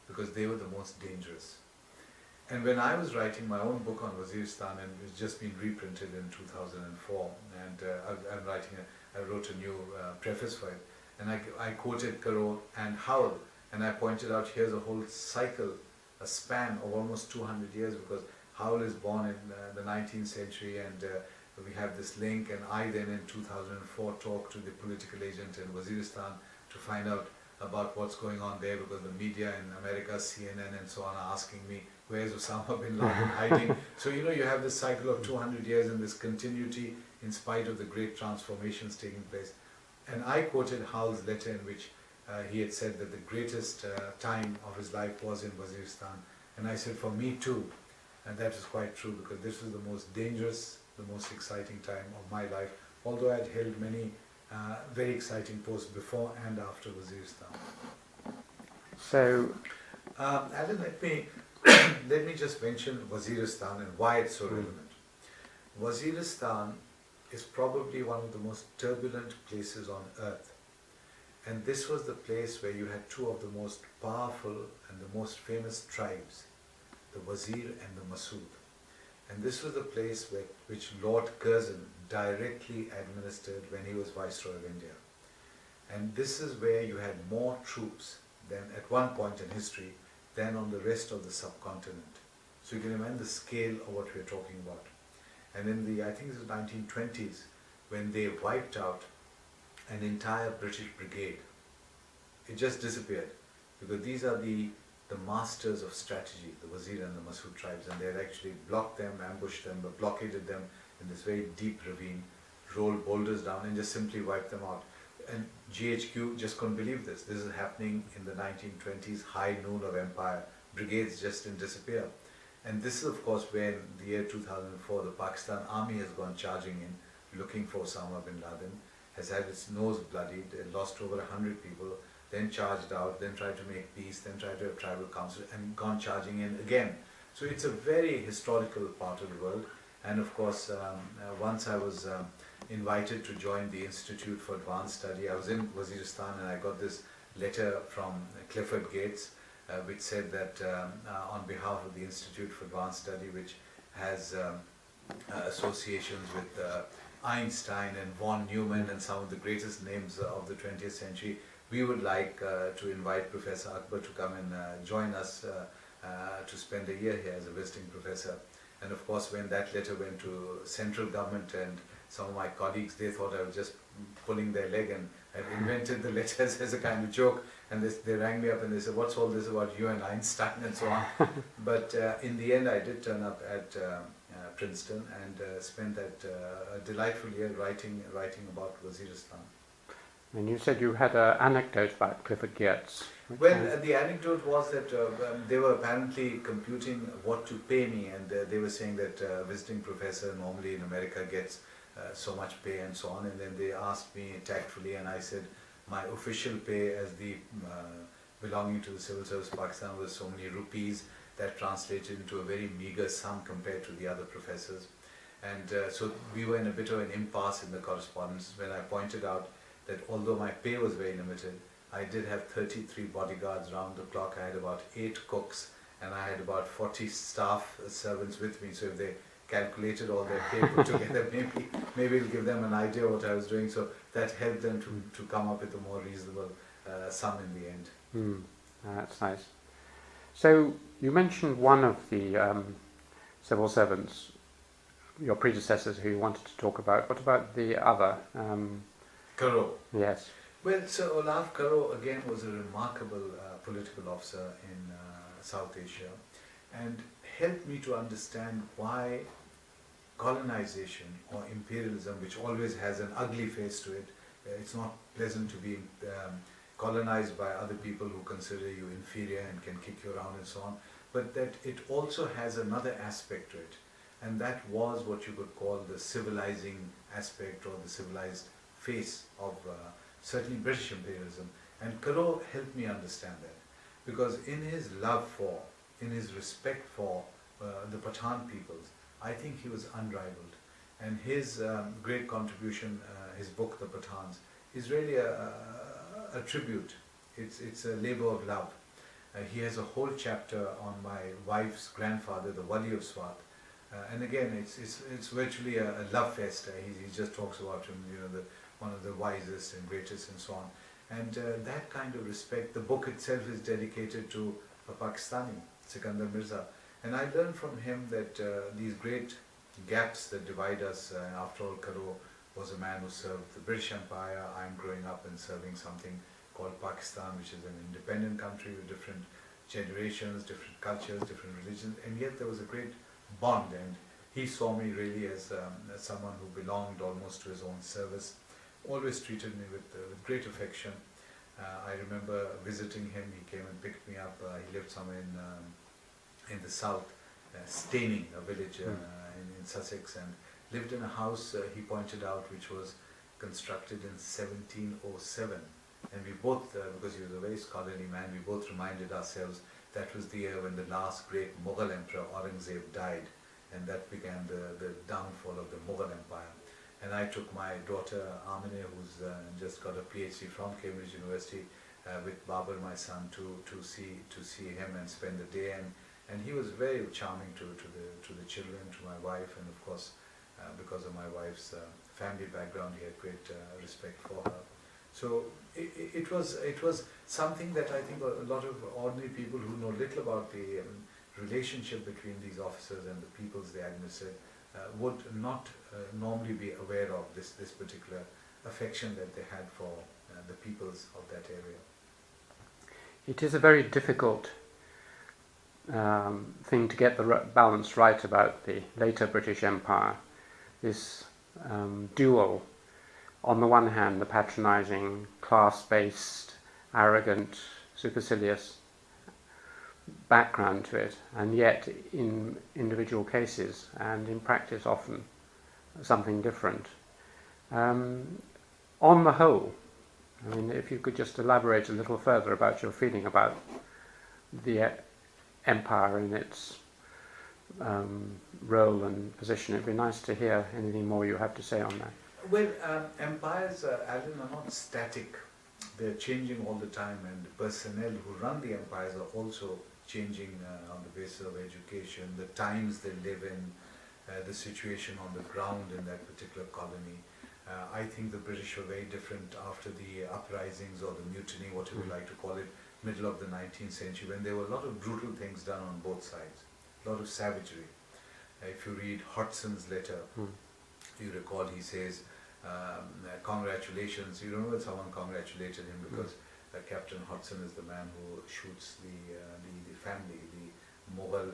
because they were the most dangerous. And when I was writing my own book on Waziristan, and it's just been reprinted in 2004, and I wrote a new preface for it, and I quoted Karo and Howell, and I pointed out here's a whole cycle, a span of almost 200 years, because Howell is born in the 19th century, and we have this link, and I then in 2004 talked to the political agent in Waziristan to find out about what's going on there, because the media in America, CNN and so on, are asking me, where's Osama bin Laden hiding? So you know, you have this cycle of 200 years and this continuity in spite of the great transformations taking place. And I quoted Howell's letter in which he had said that the greatest time of his life was in Waziristan. And I said, for me too. And that is quite true, because this was the most dangerous, the most exciting time of my life, although I had held many very exciting posts before and after Waziristan.
So,
Alan, let me just mention Waziristan and why it's so relevant. Waziristan is probably one of the most turbulent places on earth. And this was the place where you had two of the most powerful and the most famous tribes, the Wazir and the Masood. And this was the place which Lord Curzon directly administered when he was Viceroy of India. And this is where you had more troops than at one point in history than on the rest of the subcontinent. So you can imagine the scale of what we're talking about. And in the, I think it was 1920s, when they wiped out an entire British brigade, it just disappeared, because these are the masters of strategy, the Wazir and the Masood tribes, and they had actually blocked them, ambushed them, but blockaded them in this very deep ravine, rolled boulders down and just simply wiped them out. And GHQ just couldn't believe this. This is happening in the 1920s, high noon of empire. Brigades just didn't disappear. And this is of course when the year 2004, the Pakistan army has gone charging in, looking for Osama bin Laden, has had its nose bloodied, lost over 100 people, then charged out, then tried to make peace, then tried to have tribal council, and gone charging in again. So it's a very historical part of the world. And of course, once I was invited to join the Institute for Advanced Study. I was in Waziristan and I got this letter from Clifford Gates, which said that on behalf of the Institute for Advanced Study, which has associations with Einstein and von Neumann and some of the greatest names of the 20th century, we would like to invite Professor Akbar to come and join us to spend a year here as a visiting professor. And of course, when that letter went to central government and some of my colleagues, they thought I was just pulling their leg and had invented the letters as a kind of joke. And they rang me up and they said, what's all this about you and Einstein and so on. But in the end, I did turn up at Princeton and spent that delightful year writing about Waziristan.
And you said you had an anecdote about Clifford Geertz.
Well, the anecdote was that they were apparently computing what to pay me, and they were saying that a visiting professor normally in America gets so much pay and so on, and then they asked me tactfully, and I said my official pay as the belonging to the civil service of Pakistan was so many rupees. That translated into a very meager sum compared to the other professors. And so we were in a bit of an impasse in the correspondence when I pointed out that although my pay was very limited, I did have 33 bodyguards round the clock. I had about 8 cooks, and I had about 40 staff servants with me. So if they calculated all their pay put together, maybe it'll give them an idea what I was doing. So that helped them to come up with a more reasonable sum in the end.
That's nice. So you mentioned one of the civil servants, your predecessors, who you wanted to talk about. What about the other?
Karo.
Yes.
Well, Sir Olaf Karo again was a remarkable political officer in South Asia, and helped me to understand why colonization or imperialism, which always has an ugly face to it, it's not pleasant to be colonized by other people who consider you inferior and can kick you around and so on, but that it also has another aspect to it, and that was what you could call the civilizing aspect or the civilized face of certainly British imperialism. And Karo helped me understand that, because in his love for, in his respect for the Pathan peoples, I think he was unrivaled. And his great contribution, his book, The Pathans, is really a tribute. It's a labor of love. He has a whole chapter on my wife's grandfather, the Wali of Swat. And again, it's virtually a love fest. He just talks about him, one of the wisest and greatest and so on. And that kind of respect, the book itself is dedicated to a Pakistani, Sikandar Mirza. And I learned from him that these great gaps that divide us, after all, Karo was a man who served the British Empire. I'm growing up and serving something called Pakistan, which is an independent country with different generations, different cultures, different religions, and yet there was a great bond, and he saw me really as someone who belonged almost to his own service, always treated me with great affection. I remember visiting him. He came and picked me up. He lived somewhere in the south, Staining, a village in Sussex, and lived in a house, he pointed out, which was constructed in 1707. And we both, because he was a very scholarly man, we both reminded ourselves that was the year when the last great Mughal emperor Aurangzeb died, and that began the downfall of the Mughal Empire. And I took my daughter Amine, who's just got a PhD from Cambridge University, with Babar, my son, to see him and spend the day. And he was very charming to the children, to my wife, and of course, because of my wife's family background, he had great respect for her. So it was something that I think a lot of ordinary people who know little about the relationship between these officers and the peoples they administered would not normally be aware of, this particular affection that they had for the peoples of that area.
It is a very difficult thing to get the balance right about the later British Empire. This dual, on the one hand, the patronizing, class-based, arrogant, supercilious background to it, and yet in individual cases and in practice often something different. On the whole, I mean, if you could just elaborate a little further about your feeling about the empire and its role and position, it'd be nice to hear anything more you have to say on that.
Well, empires, Alan, are not static. They're changing all the time, and the personnel who run the empires are also changing on the basis of education, the times they live in, the situation on the ground in that particular colony. I think the British were very different after the uprisings or the mutiny, whatever you like to call it, middle of the 19th century, when there were a lot of brutal things done on both sides, a lot of savagery. If you read Hodson's letter, you recall he says, congratulations. You remember someone congratulated him because Captain Hodson is the man who shoots the family, the Mughal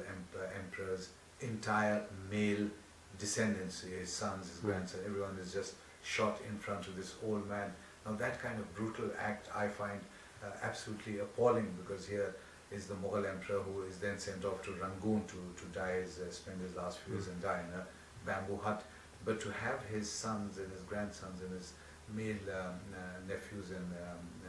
emperor's entire male descendants, his sons, his grandson, everyone is just shot in front of this old man. Now that kind of brutal act I find absolutely appalling, because here is the Mughal emperor who is then sent off to Rangoon to die, spend his last few years and die in a bamboo hut. But to have his sons and his grandsons and his male nephews and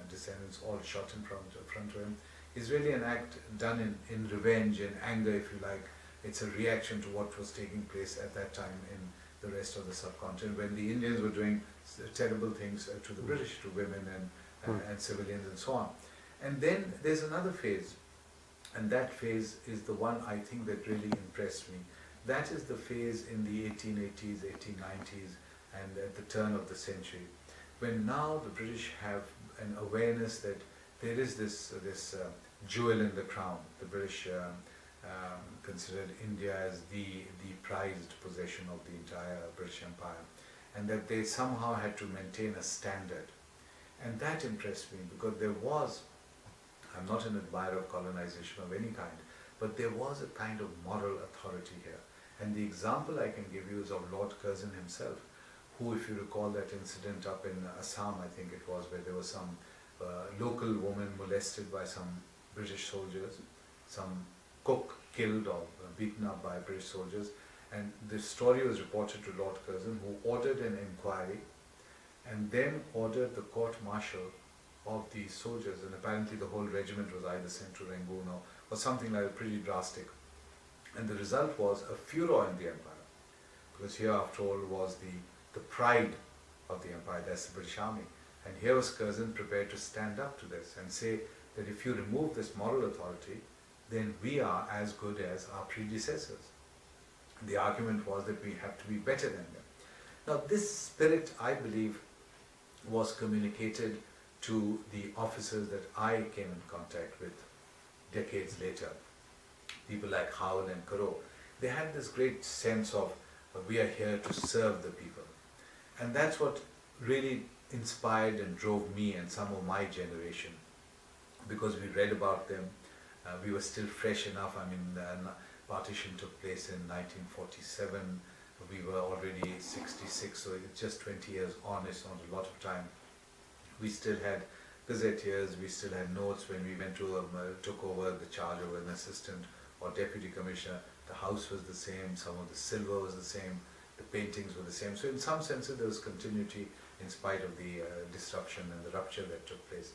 descendants all shot in front of him is really an act done in revenge and anger, if you like. It's a reaction to what was taking place at that time in the rest of the subcontinent, when the Indians were doing terrible things to the British, to women and civilians and so on. And then there's another phase, and that phase is the one I think that really impressed me. That is the phase in the 1880s, 1890s, and at the turn of the century, when now the British have an awareness that there is this jewel in the crown. The British considered India as the prized possession of the entire British Empire, and that they somehow had to maintain a standard. And that impressed me, because there was, I'm not an admirer of colonization of any kind, but there was a kind of moral authority here. And the example I can give you is of Lord Curzon himself, who, if you recall that incident up in Assam, I think it was, where there was some local woman molested by some British soldiers, some cook killed or beaten up by British soldiers, and the story was reported to Lord Curzon, who ordered an inquiry and then ordered the court-martial of the soldiers, and apparently the whole regiment was either sent to Rangoon or something like that, pretty drastic. And the result was a furor in the empire, because here after all was the pride of the empire, that's the British Army. And here was Curzon prepared to stand up to this and say that if you remove this moral authority, then we are as good as our predecessors. And the argument was that we have to be better than them. Now this spirit, I believe, was communicated to the officers that I came in contact with decades later, people like Howell and Karo. They had this great sense of we are here to serve the people. And that's what really inspired and drove me and some of my generation, because we read about them. We were still fresh enough. I mean, the partition took place in 1947. We were already 66, so it's just 20 years on. It's not a lot of time. We still had gazetteers, we still had notes when we went to took over the charge of an assistant or deputy commissioner. The house was the same, some of the silver was the same, the paintings were the same. So in some senses there was continuity in spite of the disruption and the rupture that took place.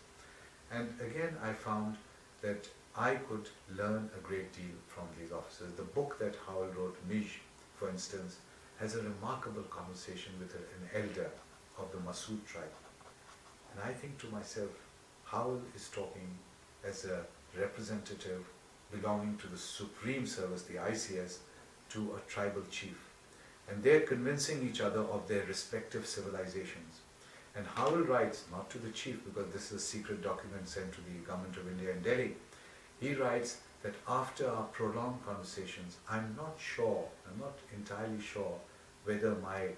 And again I found that I could learn a great deal from these officers. The book that Howell wrote, Mij, for instance, has a remarkable conversation with an elder of the Masood tribe. And I think to myself, Howell is talking as a representative belonging to the Supreme Service, the ICS, to a tribal chief. And they're convincing each other of their respective civilizations. And Howell writes, not to the chief, because this is a secret document sent to the government of India in Delhi, he writes that after our prolonged conversations, I'm not entirely sure whether my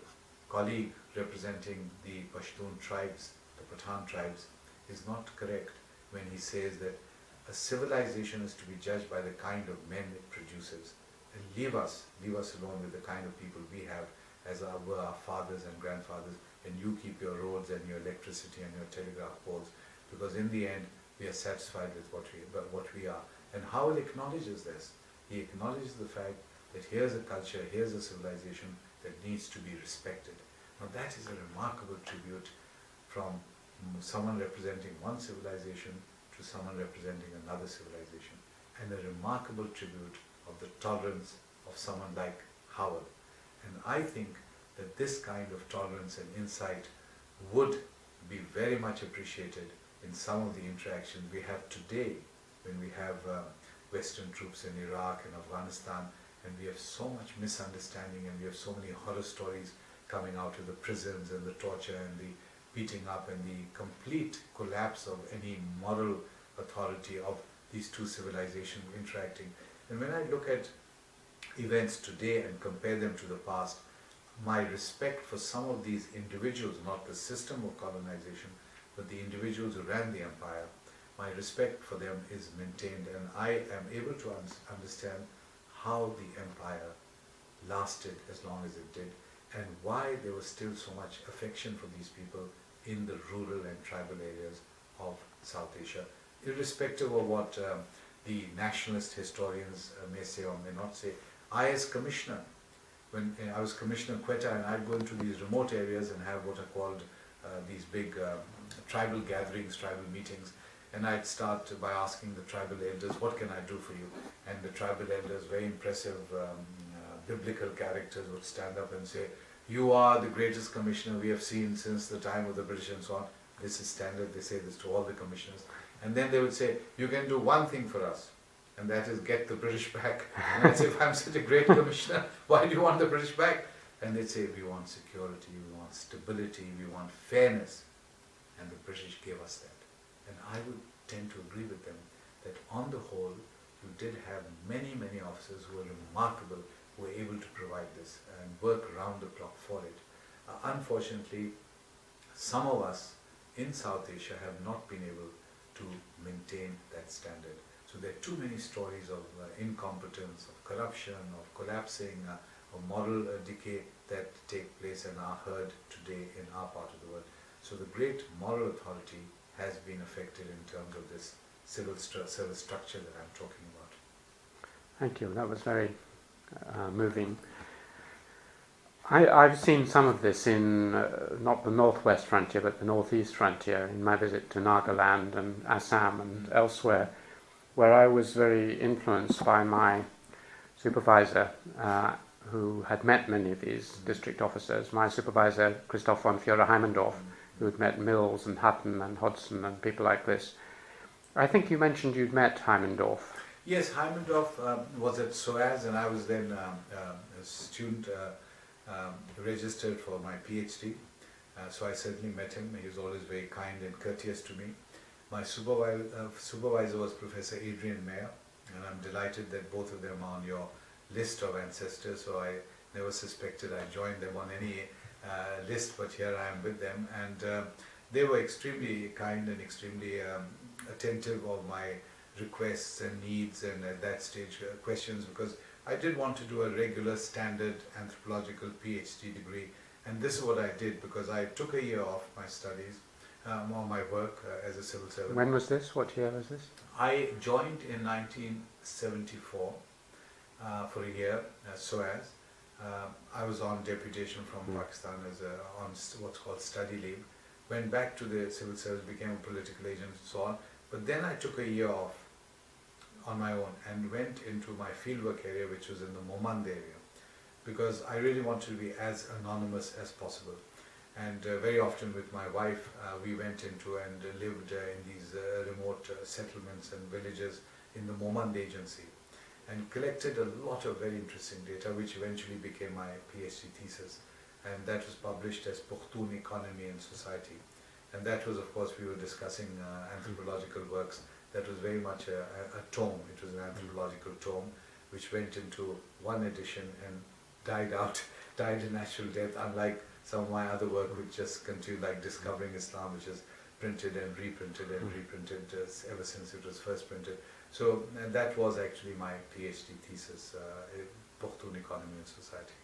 colleague representing the Pashtun tribes, the Pathan tribes, is not correct when he says that a civilization is to be judged by the kind of men it produces. And leave us alone with the kind of people we have as were our fathers and grandfathers, and you keep your roads and your electricity and your telegraph poles, because in the end we are satisfied with what we are. And Howell acknowledges this. He acknowledges the fact that here's a culture, here's a civilization that needs to be respected. Now that is a remarkable tribute from someone representing one civilization to someone representing another civilization, and a remarkable tribute of the tolerance of someone like Howell. And I think that this kind of tolerance and insight would be very much appreciated in some of the interactions we have today when we have Western troops in Iraq and Afghanistan, and we have so much misunderstanding and we have so many horror stories coming out of the prisons and the torture and the beating up and the complete collapse of any moral authority of these two civilizations interacting. And when I look at events today and compare them to the past, my respect for some of these individuals, not the system of colonization, but the individuals who ran the empire, my respect for them is maintained, and I am able to understand how the empire lasted as long as it did, and why there was still so much affection for these people in the rural and tribal areas of South Asia, irrespective of what the nationalist historians may say or may not say. I, as commissioner, when I was Commissioner Quetta, and I'd go into these remote areas and have what are called these big tribal gatherings, tribal meetings, and I'd start by asking the tribal elders, what can I do for you? And the tribal elders, very impressive biblical characters, would stand up and say, you are the greatest commissioner we have seen since the time of the British and so on. This is standard, they say this to all the commissioners. And then they would say, you can do one thing for us, and that is get the British back. And I'd say, if I'm such a great commissioner, why do you want the British back? And they'd say, we want security, we want stability, we want fairness. And the British gave us that. And I would tend to agree with them that on the whole, you did have many, many officers who were remarkable, who were able to provide this and work around the clock for it. Unfortunately, some of us in South Asia have not been able to maintain that standard. So there are too many stories of incompetence, of corruption, of collapsing, of moral decay that take place and are heard today in our part of the world. So the great moral authority has been affected in terms of this civil service structure that I'm talking about.
Thank you. That was very moving. I've seen some of this in not the northwest frontier but the northeast frontier in my visit to Nagaland and Assam and elsewhere, where I was very influenced by my supervisor who had met many of these district officers. My supervisor, Christoph von Führer-Heimendorf, who had met Mills and Hutton and Hodgson and people like this. I think you mentioned you'd met Heimendorf.
Yes, Heimendorf was at SOAS, and I was then a student registered for my PhD. So I certainly met him. He was always very kind and courteous to me. My supervisor was Professor Adrian Mayer, and I'm delighted that both of them are on your list of ancestors. So I never suspected I joined them on any list, but here I am with them. And they were extremely kind and extremely attentive of my requests and needs and at that stage questions, because I did want to do a regular standard anthropological PhD degree, and this is what I did because I took a year off my studies on my work as a civil servant.
When was this? What year was this?
I joined in 1974 for a year at SOAS. I was on deputation from Pakistan on what's called study leave. Went back to the civil service, became a political agent and so on. But then I took a year off on my own and went into my fieldwork area, which was in the Momand area, because I really wanted to be as anonymous as possible. And very often with my wife, we went into and lived in these remote settlements and villages in the Momand agency, and collected a lot of very interesting data, which eventually became my PhD thesis. And that was published as Pushtun Economy and Society. And that was, of course, we were discussing anthropological works. That was very much a tome. It was an anthropological tome, which went into one edition and died a natural death, unlike some of my other work, which just continued, like Discovering Islam, which is printed and reprinted ever since it was first printed. So that was actually my PhD thesis, Pushtun Economy and Society.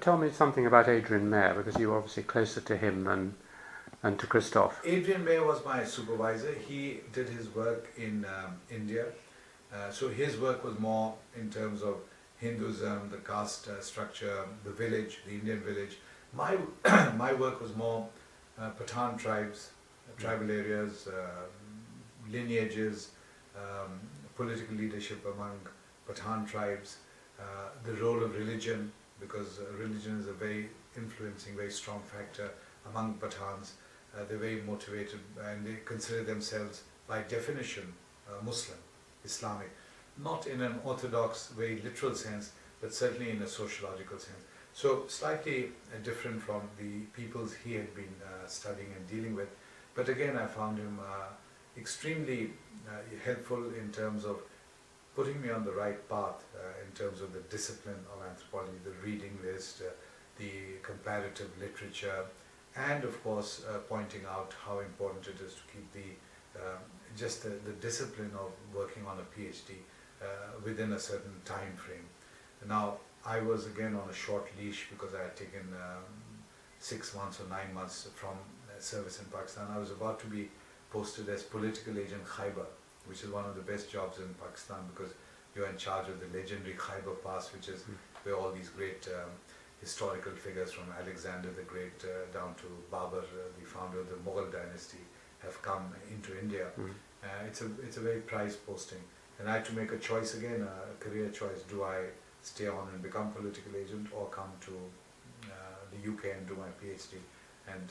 Tell me something about Adrian Mayer, because you were obviously closer to him than to Christoph.
Adrian Mayer was my supervisor. He did his work in India. So his work was more in terms of Hinduism, the caste structure, the village, the Indian village. My work was more Pathan tribes, tribal areas, lineages, political leadership among Pathan tribes, the role of religion, because religion is a very influencing, very strong factor among Pathans. They're very motivated and they consider themselves by definition Muslim, Islamic, not in an orthodox, very literal sense, but certainly in a sociological sense. So slightly different from the peoples he had been studying and dealing with. But again, I found him extremely helpful in terms of putting me on the right path in terms of the discipline of anthropology, the reading list, the comparative literature, and of course pointing out how important it is to keep the discipline of working on a PhD within a certain time frame. Now, I was again on a short leash because I had taken 6 months or 9 months from service in Pakistan. I was about to be posted as political agent Khyber, which is one of the best jobs in Pakistan because you're in charge of the legendary Khyber Pass, which is where all these great historical figures from Alexander the Great down to Babur, the founder of the Mughal dynasty, have come into India. It's a very prized posting, and I had to make a choice again, a career choice. Do I stay on and become political agent, or come to the UK and do my PhD and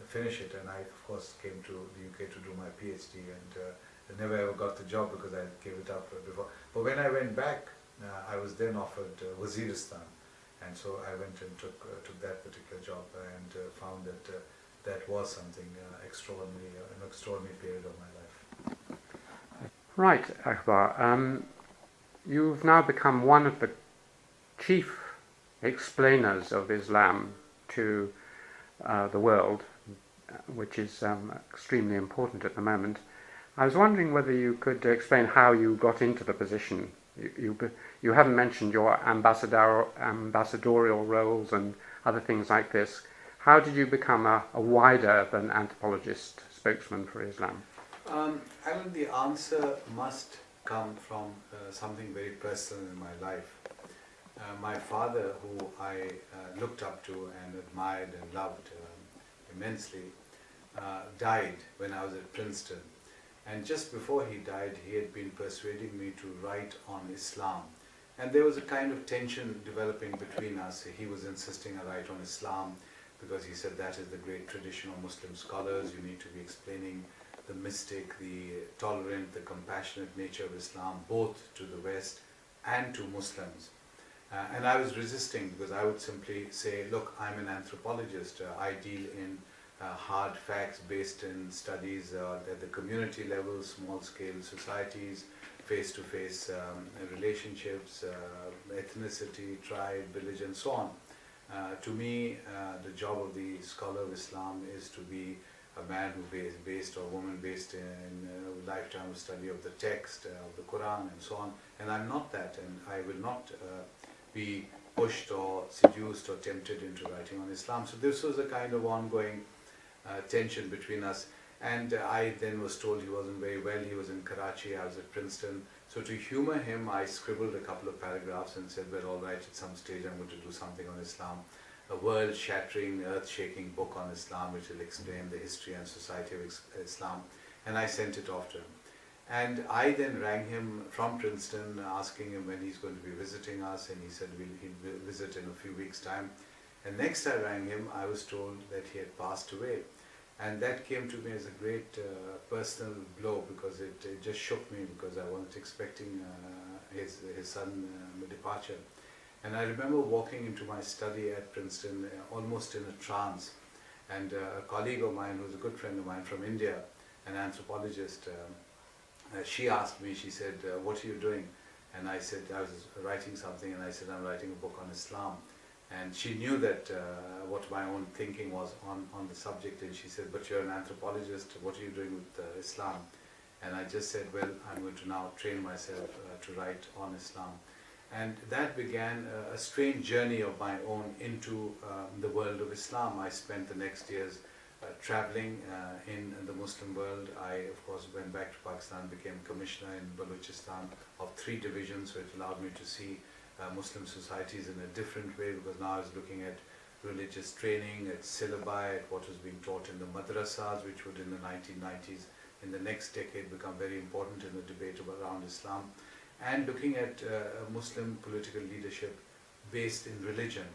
finish it? And I, of course, came to the UK to do my PhD, and I never ever got the job because I gave it up before. But when I went back, I was then offered Waziristan, and so I went and took that particular job, and found that that was something extraordinary, an extraordinary period of my life.
Right, Akbar. You've now become one of the chief explainers of Islam to the world, which is extremely important at the moment. I was wondering whether you could explain how you got into the position. You haven't mentioned your ambassadorial roles and other things like this. How did you become a wider than anthropologist spokesman for Islam?
Alan, the answer must come from something very personal in my life. My father, who I looked up to and admired and loved immensely, died when I was at Princeton. And just before he died, he had been persuading me to write on Islam. And there was a kind of tension developing between us. He was insisting I write on Islam because he said that is the great tradition of Muslim scholars. You need to be explaining the mystic, the tolerant, the compassionate nature of Islam, both to the West and to Muslims. And I was resisting because I would simply say, look, I'm an anthropologist. I deal in hard facts based in studies at the community level, small-scale societies, face-to-face relationships, ethnicity, tribe, village, and so on. To me, the job of the scholar of Islam is to be a man who is based or woman based in a lifetime of study of the text, of the Quran, and so on. And I'm not that, and I will not be pushed or seduced or tempted into writing on Islam. So this was a kind of ongoing tension between us. And I then was told he wasn't very well. He was in Karachi, I was at Princeton. So to humor him, I scribbled a couple of paragraphs and said, well, all right, at some stage I'm going to do something on Islam. A world-shattering, earth-shaking book on Islam which will explain the history and society of Islam. And I sent it off to him. And I then rang him from Princeton, asking him when he's going to be visiting us, and he said he'll visit in a few weeks' time. And next I rang him, I was told that he had passed away. And that came to me as a great personal blow, because it just shook me, because I wasn't expecting his sudden departure. And I remember walking into my study at Princeton almost in a trance. And a colleague of mine, who's a good friend of mine from India, an anthropologist, she asked me, she said, what are you doing? And I said, I was writing something, and I said, I'm writing a book on Islam. And she knew that what my own thinking was on the subject, and she said, but you're an anthropologist, what are you doing with Islam? And I just said, well, I'm going to now train myself to write on Islam. And that began a strange journey of my own into the world of Islam. I spent the next years traveling in the Muslim world. I, of course, went back to Pakistan, became commissioner in Balochistan of 3 divisions, so it allowed me to see Muslim societies in a different way, because now I was looking at religious training, at syllabi, at what was being taught in the madrasas, which would in the 1990s, in the next decade, become very important in the debate around Islam, and looking at Muslim political leadership based in religion,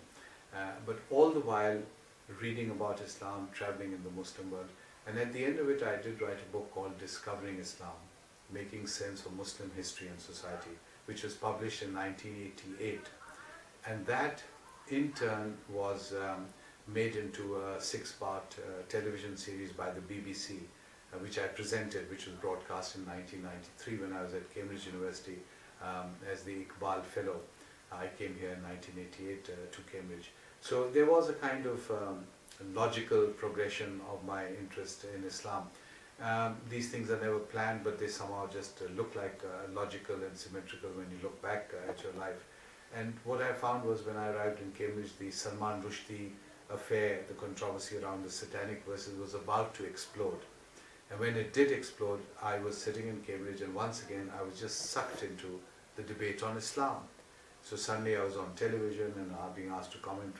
but all the while reading about Islam, traveling in the Muslim world. And at the end of it, I did write a book called Discovering Islam, Making Sense of Muslim History and Society, which was published in 1988. And that, in turn, was made into a 6-part television series by the BBC, which I presented, which was broadcast in 1993 when I was at Cambridge University as the Iqbal Fellow. I came here in 1988 to Cambridge. So there was a kind of logical progression of my interest in Islam. These things are never planned, but they somehow just look like logical and symmetrical when you look back at your life. And what I found was, when I arrived in Cambridge, the Salman Rushdie affair, the controversy around the satanic verses, was about to explode. And when it did explode, I was sitting in Cambridge, and once again I was just sucked into the debate on Islam. So suddenly I was on television and being asked to comment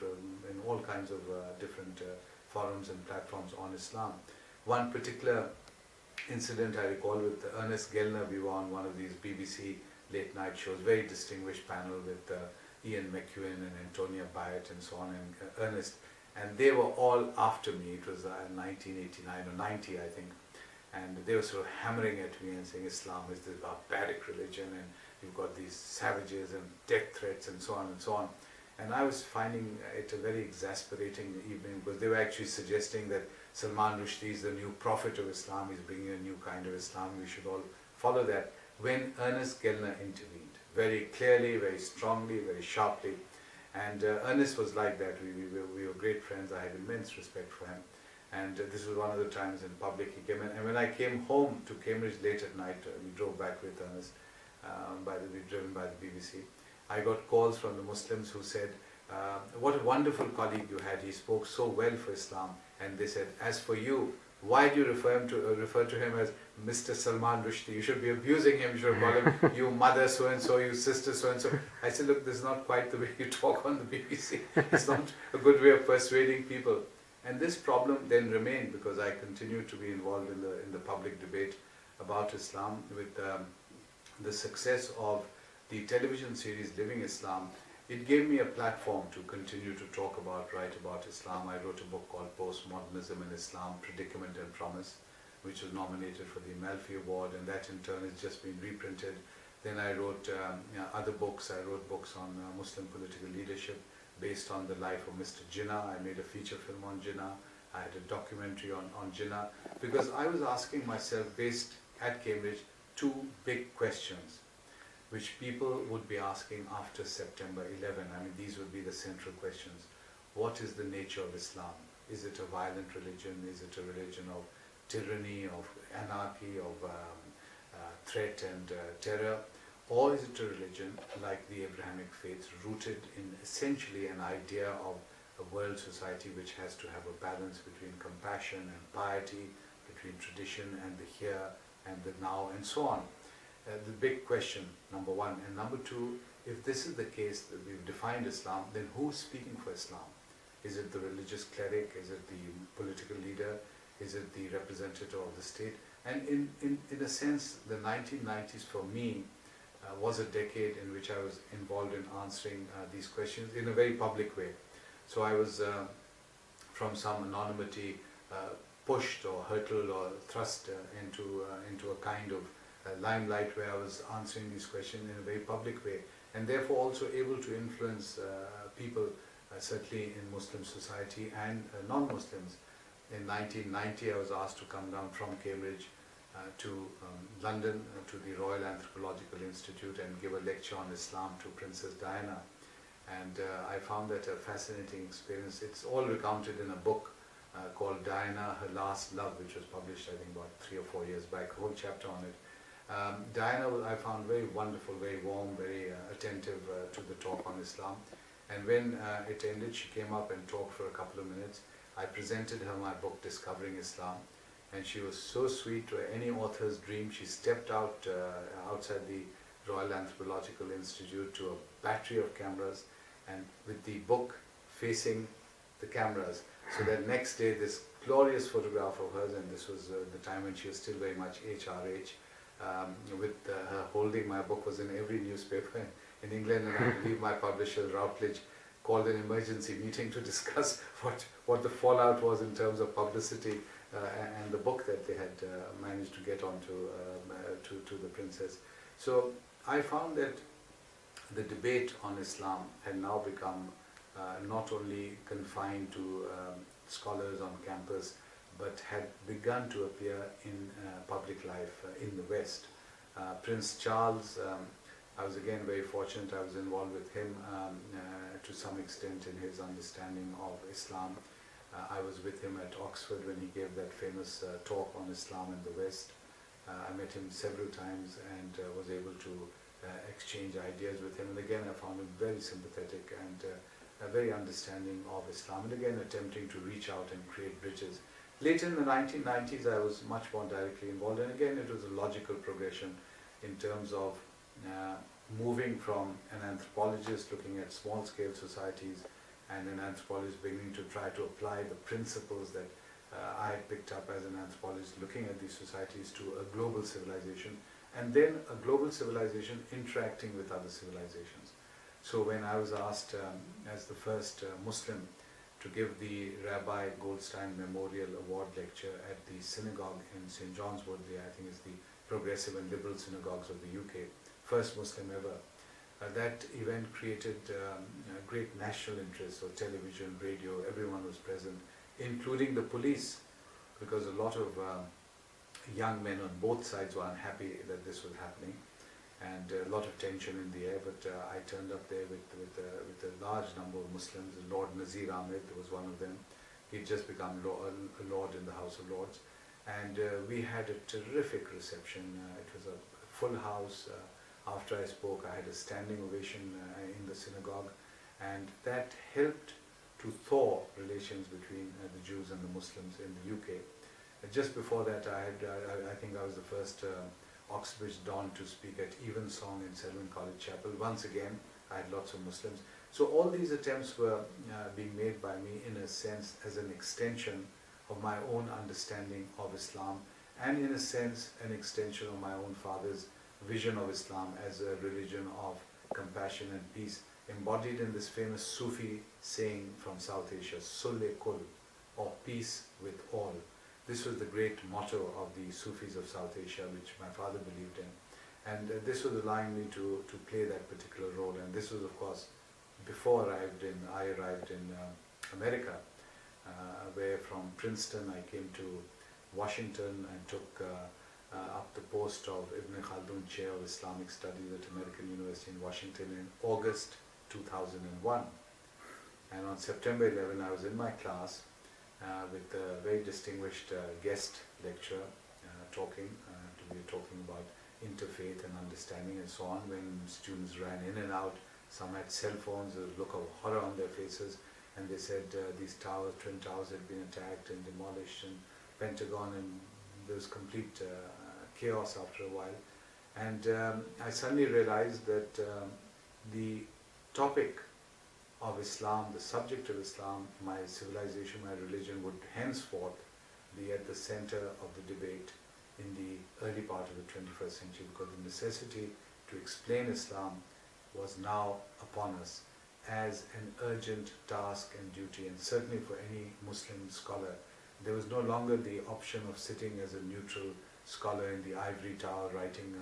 in all kinds of different forums and platforms on Islam. One particular incident I recall with Ernest Gellner, we were on one of these BBC late night shows, very distinguished panel with Ian McEwan and Antonia Byatt and so on, and Ernest, and they were all after me. It was 1989 or 90, I think, and they were sort of hammering at me and saying Islam is this barbaric religion and you've got these savages and death threats and so on and so on. And I was finding it a very exasperating evening, because they were actually suggesting that Salman Rushdie is the new prophet of Islam, he's bringing a new kind of Islam, we should all follow that. When Ernest Gellner intervened, very clearly, very strongly, very sharply, and Ernest was like that. We were great friends. I had immense respect for him, and this was one of the times in public he came in. And when I came home to Cambridge late at night, we drove back with Ernest, driven by the BBC. I got calls from the Muslims who said, what a wonderful colleague you had, he spoke so well for Islam. And they said, as for you, why do you refer to him as Mr. Salman Rushdie? You should be abusing him, you should call him you mother so-and-so, you sister so-and-so. I said, look, this is not quite the way you talk on the BBC. It's not a good way of persuading people. And this problem then remained, because I continued to be involved in the public debate about Islam. With the success of the television series Living Islam, it gave me a platform to continue to write about Islam. I wrote a book called Postmodernism in Islam, Predicament and Promise, which was nominated for the Amalfi Award, and that in turn has just been reprinted. Then I wrote other books. I wrote books on Muslim political leadership based on the life of Mr. Jinnah. I made a feature film on Jinnah. I had a documentary on Jinnah, because I was asking myself, based at Cambridge, two big questions which people would be asking after September 11. I mean, these would be the central questions. What is the nature of Islam? Is it a violent religion? Is it a religion of tyranny, of anarchy, of threat and terror? Or is it a religion like the Abrahamic faith, rooted in essentially an idea of a world society which has to have a balance between compassion and piety, between tradition and the here and the now, and so on? The big question, number one. And number two, if this is the case, that we've defined Islam, then who's speaking for Islam? Is it the religious cleric? Is it the political leader? Is it the representative of the state? And in a sense, the 1990s for me was a decade in which I was involved in answering these questions in a very public way. So I was, from some anonymity, pushed or hurtled or thrust into a kind of limelight, where I was answering these questions in a very public way, and therefore also able to influence people, certainly in Muslim society and non-Muslims. In 1990, I was asked to come down from Cambridge to London, to the Royal Anthropological Institute, and give a lecture on Islam to Princess Diana. And I found that a fascinating experience. It's all recounted in a book called Diana, Her Last Love, which was published, I think, about 3 or 4 years back, a whole chapter on it. Diana, I found very wonderful, very warm, very attentive to the talk on Islam. And when it ended, she came up and talked for a couple of minutes. I presented her my book, Discovering Islam, and she was so sweet, to any author's dream. She stepped out outside the Royal Anthropological Institute to a battery of cameras, and with the book facing the cameras. So that next day, this glorious photograph of hers, and this was the time when she was still very much HRH, with her holding my book, was in every newspaper in England, and I believe my publisher Routledge called an emergency meeting to discuss what the fallout was in terms of publicity and the book that they had managed to get onto to the princess. So I found that the debate on Islam had now become not only confined to scholars on campus, but had begun to appear in public life in the West. Prince Charles, I was again very fortunate. I was involved with him to some extent in his understanding of Islam. I was with him at Oxford when he gave that famous talk on Islam in the West. I met him several times and was able to exchange ideas with him. And again, I found him very sympathetic and very understanding of Islam. And again, attempting to reach out and create bridges. Later in the 1990s, I was much more directly involved, and again, it was a logical progression in terms of moving from an anthropologist looking at small-scale societies and an anthropologist beginning to try to apply the principles that I had picked up as an anthropologist looking at these societies to a global civilization, and then a global civilization interacting with other civilizations. So when I was asked as the first Muslim to give the Rabbi Goldstein Memorial Award lecture at the synagogue in St. John's Wood, I think is the progressive and liberal synagogues of the UK, first Muslim ever. That event created great national interest, so television, radio, everyone was present, including the police, because a lot of young men on both sides were unhappy that this was happening, and a lot of tension in the air. But I turned up there with a large number of Muslims. Lord Nazir Ahmed was one of them. He'd just become a lord in the House of Lords, and we had a terrific reception. It was a full house. After I spoke, I had a standing ovation in the synagogue, and that helped to thaw relations between the Jews and the Muslims in the UK. Just before that, I think I was the first Oxbridge Don to speak at Evensong in Selwyn College Chapel. Once again, I had lots of Muslims. So all these attempts were being made by me in a sense as an extension of my own understanding of Islam, and in a sense an extension of my own father's vision of Islam as a religion of compassion and peace, embodied in this famous Sufi saying from South Asia, Sulle Kul, or peace with all. This was the great motto of the Sufis of South Asia, which my father believed in. And this was allowing me to play that particular role. And this was, of course, before I arrived in America, where from Princeton I came to Washington and took up the post of Ibn Khaldun Chair of Islamic Studies at American University in Washington in August 2001. And on September 11, I was in my class with a very distinguished guest lecturer talking. We were talking about interfaith and understanding and so on, when students ran in and out. Some had cell phones, there was a look of horror on their faces, and they said these towers, twin towers, had been attacked and demolished, and Pentagon, and there was complete chaos after a while. And I suddenly realized that the topic of Islam, the subject of Islam, my civilization, my religion, would henceforth be at the center of the debate in the early part of the 21st century, because the necessity to explain Islam was now upon us as an urgent task and duty. And certainly for any Muslim scholar, there was no longer the option of sitting as a neutral scholar in the ivory tower writing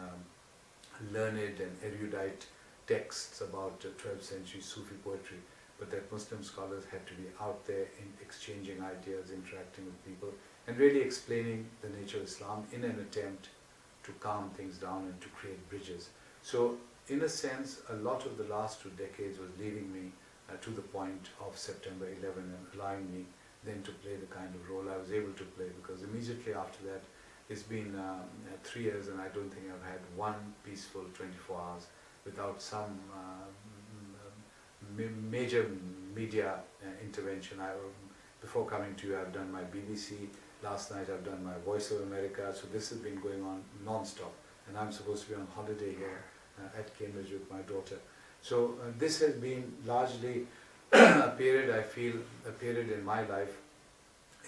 learned and erudite texts about 12th century Sufi poetry, but that Muslim scholars had to be out there in exchanging ideas, interacting with people, and really explaining the nature of Islam in an attempt to calm things down and to create bridges. So in a sense, a lot of the last 2 decades was leading me to the point of September 11 and allowing me then to play the kind of role I was able to play, because immediately after that, it's been 3 years and I don't think I've had one peaceful 24 hours without some major media intervention. Before coming to you, I've done my BBC. Last night I've done my Voice of America. So this has been going on non-stop. And I'm supposed to be on holiday here at Cambridge with my daughter. So this has been largely a period, I feel, a period in my life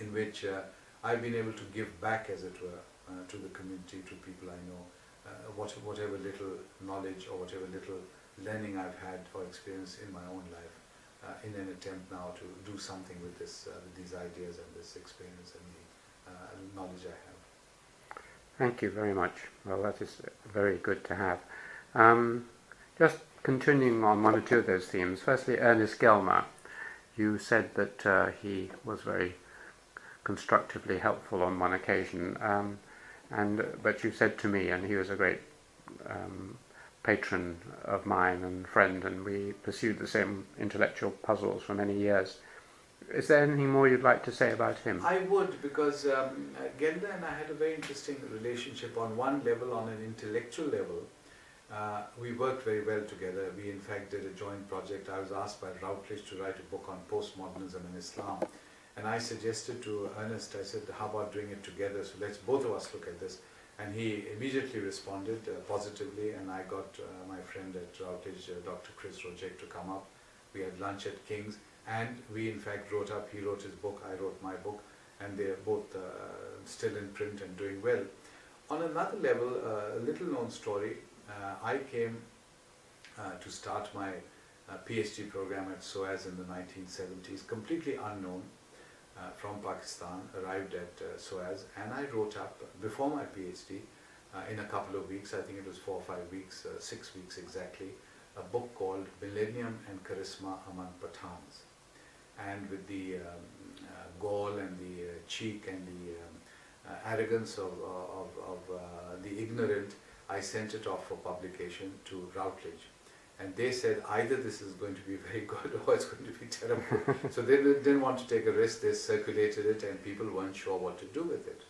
in which I've been able to give back, as it were, to the community, to people I know, whatever little knowledge or whatever little learning I've had or experienced in my own life, in an attempt now to do something with this, with these ideas and this experience and the knowledge I have.
Thank you very much. Well, that is very good to have. Just continuing on one or two of those themes. Firstly, Ernest Gelmer. You said that he was very constructively helpful on one occasion, but you said to me, and he was a great patron of mine and friend, and we pursued the same intellectual puzzles for many years. Is there anything more you'd like to say about him?
I would, because Gelder and I had a very interesting relationship on one level, on an intellectual level. We worked very well together. We in fact did a joint project. I was asked by Routledge to write a book on postmodernism in Islam, And I suggested to Ernest, I said, how about doing it together? So let's both of us look at this. And he immediately responded positively, and I got my friend at Routledge, Dr. Chris Rojek, to come up. We had lunch at King's, and we in fact wrote up, he wrote his book, I wrote my book, and they're both still in print and doing well. On another level, a little known story, I came to start my PhD program at SOAS in the 1970s, completely unknown, from Pakistan, arrived at SOAS, and I wrote up, before my PhD, in a couple of weeks, I think it was 4 or 5 weeks, 6 weeks exactly, a book called Millennium and Charisma Among Pathans. And with the gall and the cheek and the arrogance of the ignorant, I sent it off for publication to Routledge. And they said either this is going to be very good or it's going to be terrible. So they didn't want to take a risk. They circulated it and people weren't sure what to do with it.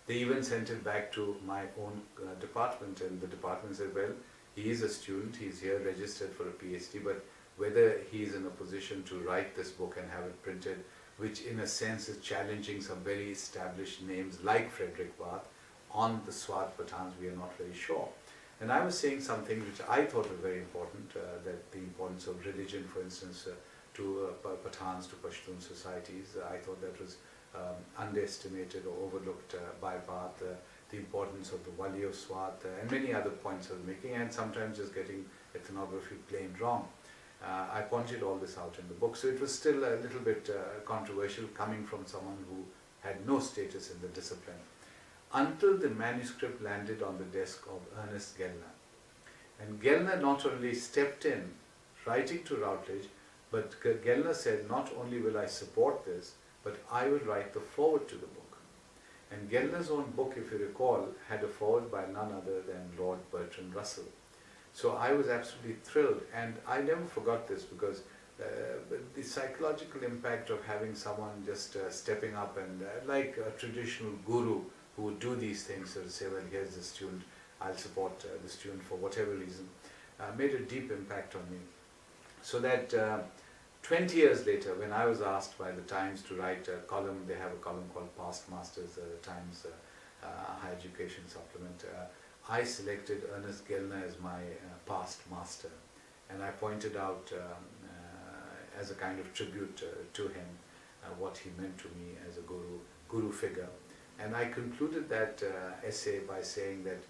They even sent it back to my own department, and the department said, well, he is a student, he's here registered for a PhD, but whether he's in a position to write this book and have it printed, which in a sense is challenging some very established names like Frederick Bath on the Swat Pathans, we are not very sure. And I was saying something which I thought was very important, that the importance of religion, for instance, to Pathans, to Pashtun societies. I thought that was underestimated or overlooked by Bath, the importance of the Wali of Swat, and many other points I was making, and sometimes just getting ethnography plain wrong. I pointed all this out in the book, so it was still a little bit controversial coming from someone who had no status in the discipline, until the manuscript landed on the desk of Ernest Gellner. And Gellner not only stepped in, writing to Routledge, but Gellner said, not only will I support this, but I will write the foreword to the book. And Gellner's own book, if you recall, had a foreword by none other than Lord Bertrand Russell. So I was absolutely thrilled, and I never forgot this, because the psychological impact of having someone just stepping up and like a traditional guru who would do these things, so to say, well, here's the student, I'll support the student for whatever reason, made a deep impact on me. So that 20 years later, when I was asked by the Times to write a column, they have a column called Past Masters, the Times Higher Education Supplement, I selected Ernest Gellner as my past master, and I pointed out as a kind of tribute to him what he meant to me as a guru figure. And I concluded that essay by saying that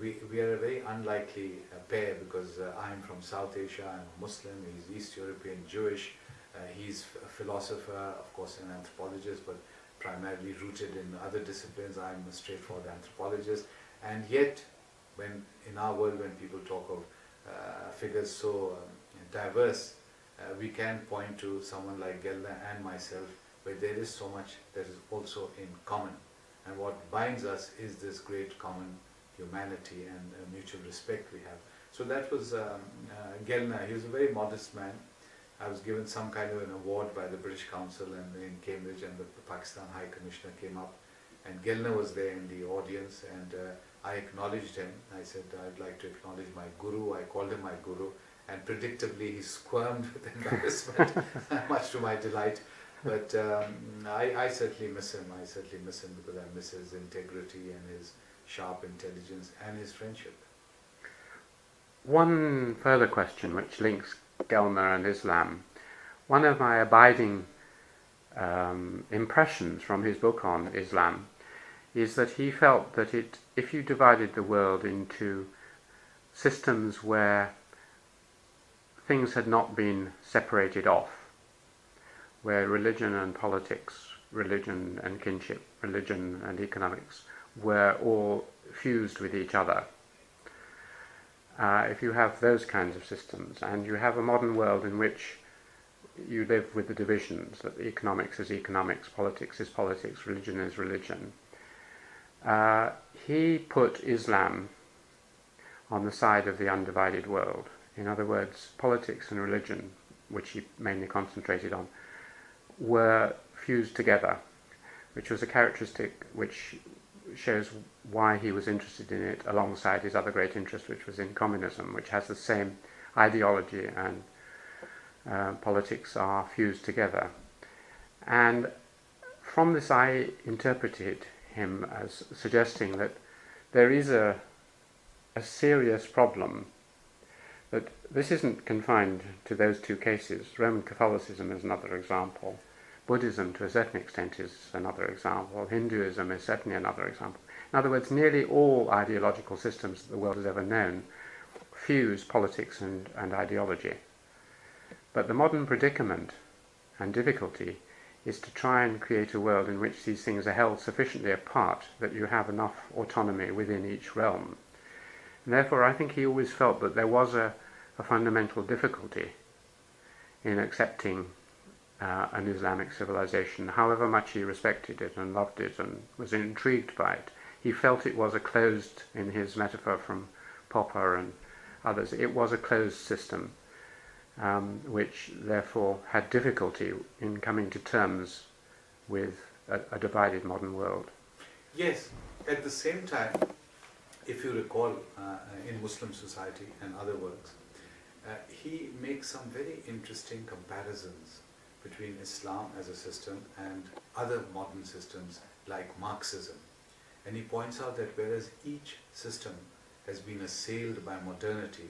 we are a very unlikely pair, because I'm from South Asia, I'm a Muslim, he's East European Jewish, he's a philosopher, of course an anthropologist, but primarily rooted in other disciplines. I'm a straightforward anthropologist, and yet when in our world, when people talk of figures so diverse, we can point to someone like Gellner and myself, where there is so much that is also in common. And what binds us is this great common humanity and mutual respect we have. So that was Gellner. He was a very modest man. I was given some kind of an award by the British Council and in Cambridge, and the Pakistan High Commissioner came up, and Gellner was there in the audience, and I acknowledged him. I said, I'd like to acknowledge my guru. I called him my guru, and predictably he squirmed with embarrassment, much to my delight. But I certainly miss him. I certainly miss him because I miss his integrity and his sharp intelligence and his friendship.
One further question which links Gellner and Islam. One of my abiding impressions from his book on Islam is that he felt that if you divided the world into systems where things had not been separated off, where religion and politics, religion and kinship, religion and economics were all fused with each other. If you have those kinds of systems, and you have a modern world in which you live with the divisions, that economics is economics, politics is politics, religion is religion, he put Islam on the side of the undivided world. In other words, politics and religion, which he mainly concentrated on, were fused together, which was a characteristic which shows why he was interested in it alongside his other great interest, which was in communism, which has the same ideology and politics are fused together. And from this I interpreted him as suggesting that there is a serious problem, that this isn't confined to those two cases. Roman Catholicism is another example. Buddhism, to a certain extent, is another example. Hinduism is certainly another example. In other words, nearly all ideological systems that the world has ever known fuse politics and ideology. But the modern predicament and difficulty is to try and create a world in which these things are held sufficiently apart that you have enough autonomy within each realm. And therefore, I think he always felt that there was a fundamental difficulty in accepting an Islamic civilization, however much he respected it and loved it and was intrigued by it. He felt it was a closed, in his metaphor from Popper and others, it was a closed system, which therefore had difficulty in coming to terms with a divided modern world.
Yes, at the same time, if you recall, in Muslim Society and other works, he makes some very interesting comparisons between Islam as a system and other modern systems like Marxism. And he points out that whereas each system has been assailed by modernity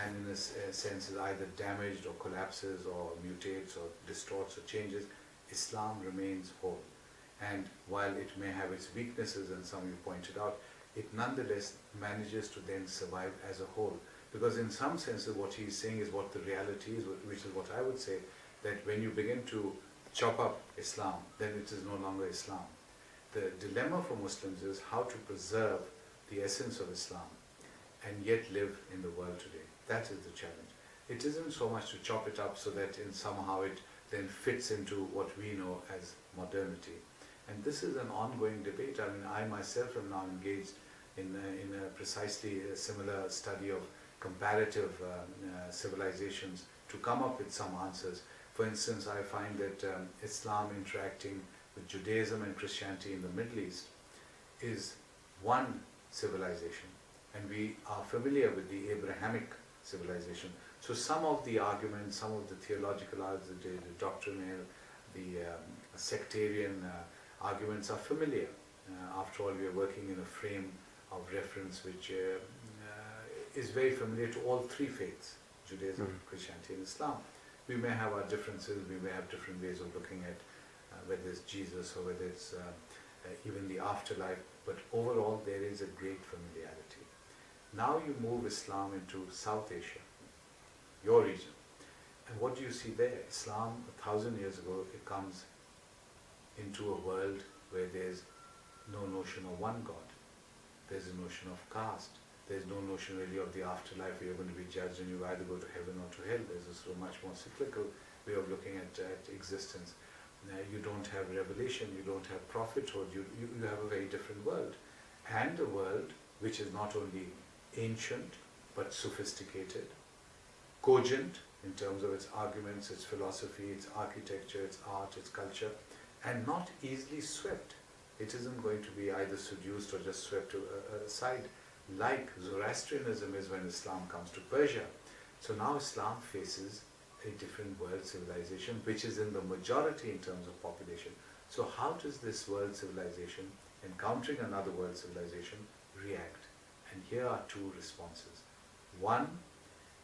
and in a sense is either damaged or collapses or mutates or distorts or changes, Islam remains whole. And while it may have its weaknesses, and some you pointed out, it nonetheless manages to then survive as a whole. Because in some senses what he is saying is what the reality is, which is what I would say, that when you begin to chop up Islam, then it is no longer Islam. The dilemma for Muslims is how to preserve the essence of Islam and yet live in the world today. That is the challenge. It isn't so much to chop it up so that somehow it then fits into what we know as modernity. And this is an ongoing debate. I mean, I myself am now engaged in precisely a similar study of comparative civilizations to come up with some answers. For instance, I find that Islam interacting with Judaism and Christianity in the Middle East is one civilization, and we are familiar with the Abrahamic civilization. So some of the arguments, some of the theological arguments, the doctrinal, the sectarian arguments are familiar. After all, we are working in a frame of reference which is very familiar to all three faiths, Judaism, Christianity and Islam. We may have our differences, we may have different ways of looking at whether it's Jesus or whether it's even the afterlife, but overall there is a great familiarity. Now you move Islam into South Asia, your region, and what do you see there? Islam, 1,000 years ago, it comes into a world where there's no notion of one God. There's a notion of caste. There's no notion really of the afterlife where you're going to be judged and you either go to heaven or to hell. There's a sort of much more cyclical way of looking at existence. You don't have revelation, you don't have prophethood, you have a very different world. And a world which is not only ancient but sophisticated, cogent in terms of its arguments, its philosophy, its architecture, its art, its culture, and not easily swept. It isn't going to be either seduced or just swept aside, like Zoroastrianism is when Islam comes to Persia. So now Islam faces a different world civilization, which is in the majority in terms of population. So how does this world civilization, encountering another world civilization, react? And here are two responses. One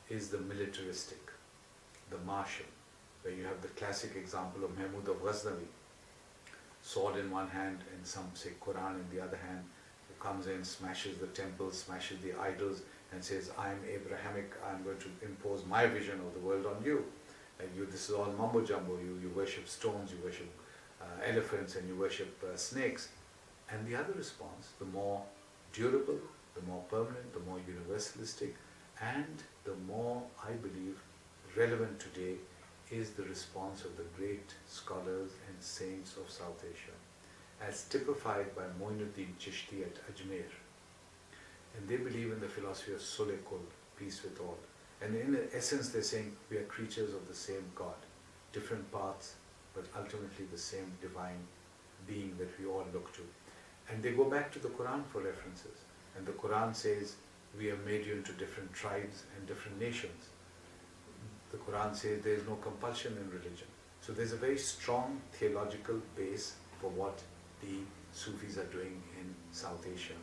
is the militaristic, the martial, where you have the classic example of Mahmud of Ghaznavi, sword in one hand and some say Quran in the other hand, who comes in, smashes the temples, smashes the idols and says, I'm Abrahamic, I'm going to impose my vision of the world on you. This is all mumbo jumbo, you worship stones, you worship elephants and you worship snakes. And the other response, the more durable, the more permanent, the more universalistic, and the more, I believe, relevant today is the response of the great scholars and saints of South Asia, as typified by Moinuddin Chishti at Ajmer. And they believe in the philosophy of Sole Kul, peace with all. And in essence they're saying we are creatures of the same God, different paths, but ultimately the same divine being that we all look to. And they go back to the Quran for references. And the Quran says, we have made you into different tribes and different nations. The Quran says there is no compulsion in religion. So there's a very strong theological base for what the Sufis are doing in South Asia.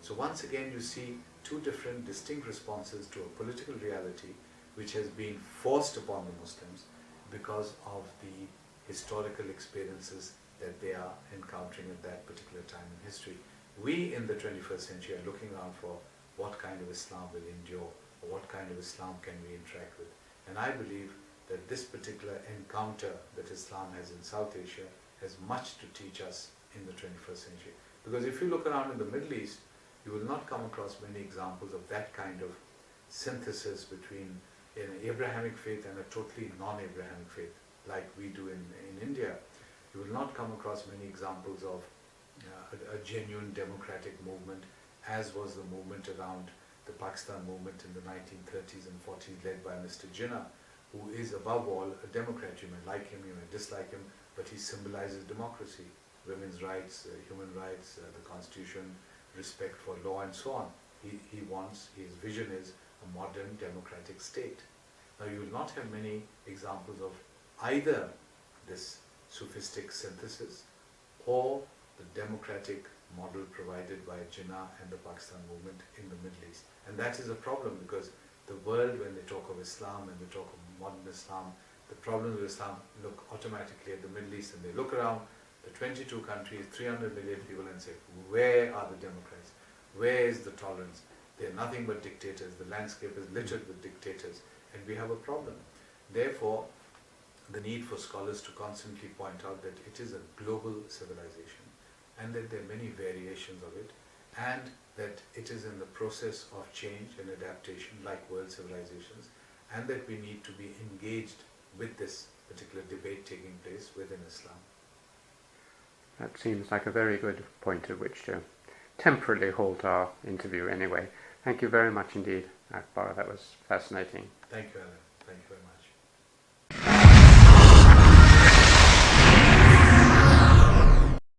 So once again you see two different distinct responses to a political reality which has been forced upon the Muslims because of the historical experiences that they are encountering at that particular time in history. We in the 21st century are looking around for what kind of Islam will endure, or what kind of Islam can we interact with. And I believe that this particular encounter that Islam has in South Asia has much to teach us in the 21st century. Because if you look around in the Middle East, you will not come across many examples of that kind of synthesis between an Abrahamic faith and a totally non-Abrahamic faith, like we do in India. You will not come across many examples of a genuine democratic movement, as was the movement around the Pakistan movement in the 1930s and 40s, led by Mr. Jinnah, who is above all a Democrat. You may like him, you may dislike him, but he symbolizes democracy, women's rights, human rights, the constitution, respect for law and so on. He wants, his vision is a modern democratic state. Now you will not have many examples of either this Sufistic synthesis or the democratic model provided by Jinnah and the Pakistan movement in the Middle East. And that is a problem, because the world, when they talk of Islam and they talk of modern Islam, the problems with Islam look automatically at the Middle East, and they look around the 22 countries, 300 million people, and say, where are the Democrats? Where is the tolerance? They are nothing but dictators. The landscape is littered with dictators, and we have a problem. Therefore, the need for scholars to constantly point out that it is a global civilization, and that there are many variations of it, and that it is in the process of change and adaptation like world civilizations, and that we need to be engaged with this particular debate taking place within Islam.
That seems like a very good point at which to temporarily halt our interview anyway. Thank you very much indeed, Akbar. That was fascinating.
Thank you, Alan. Thank you very much.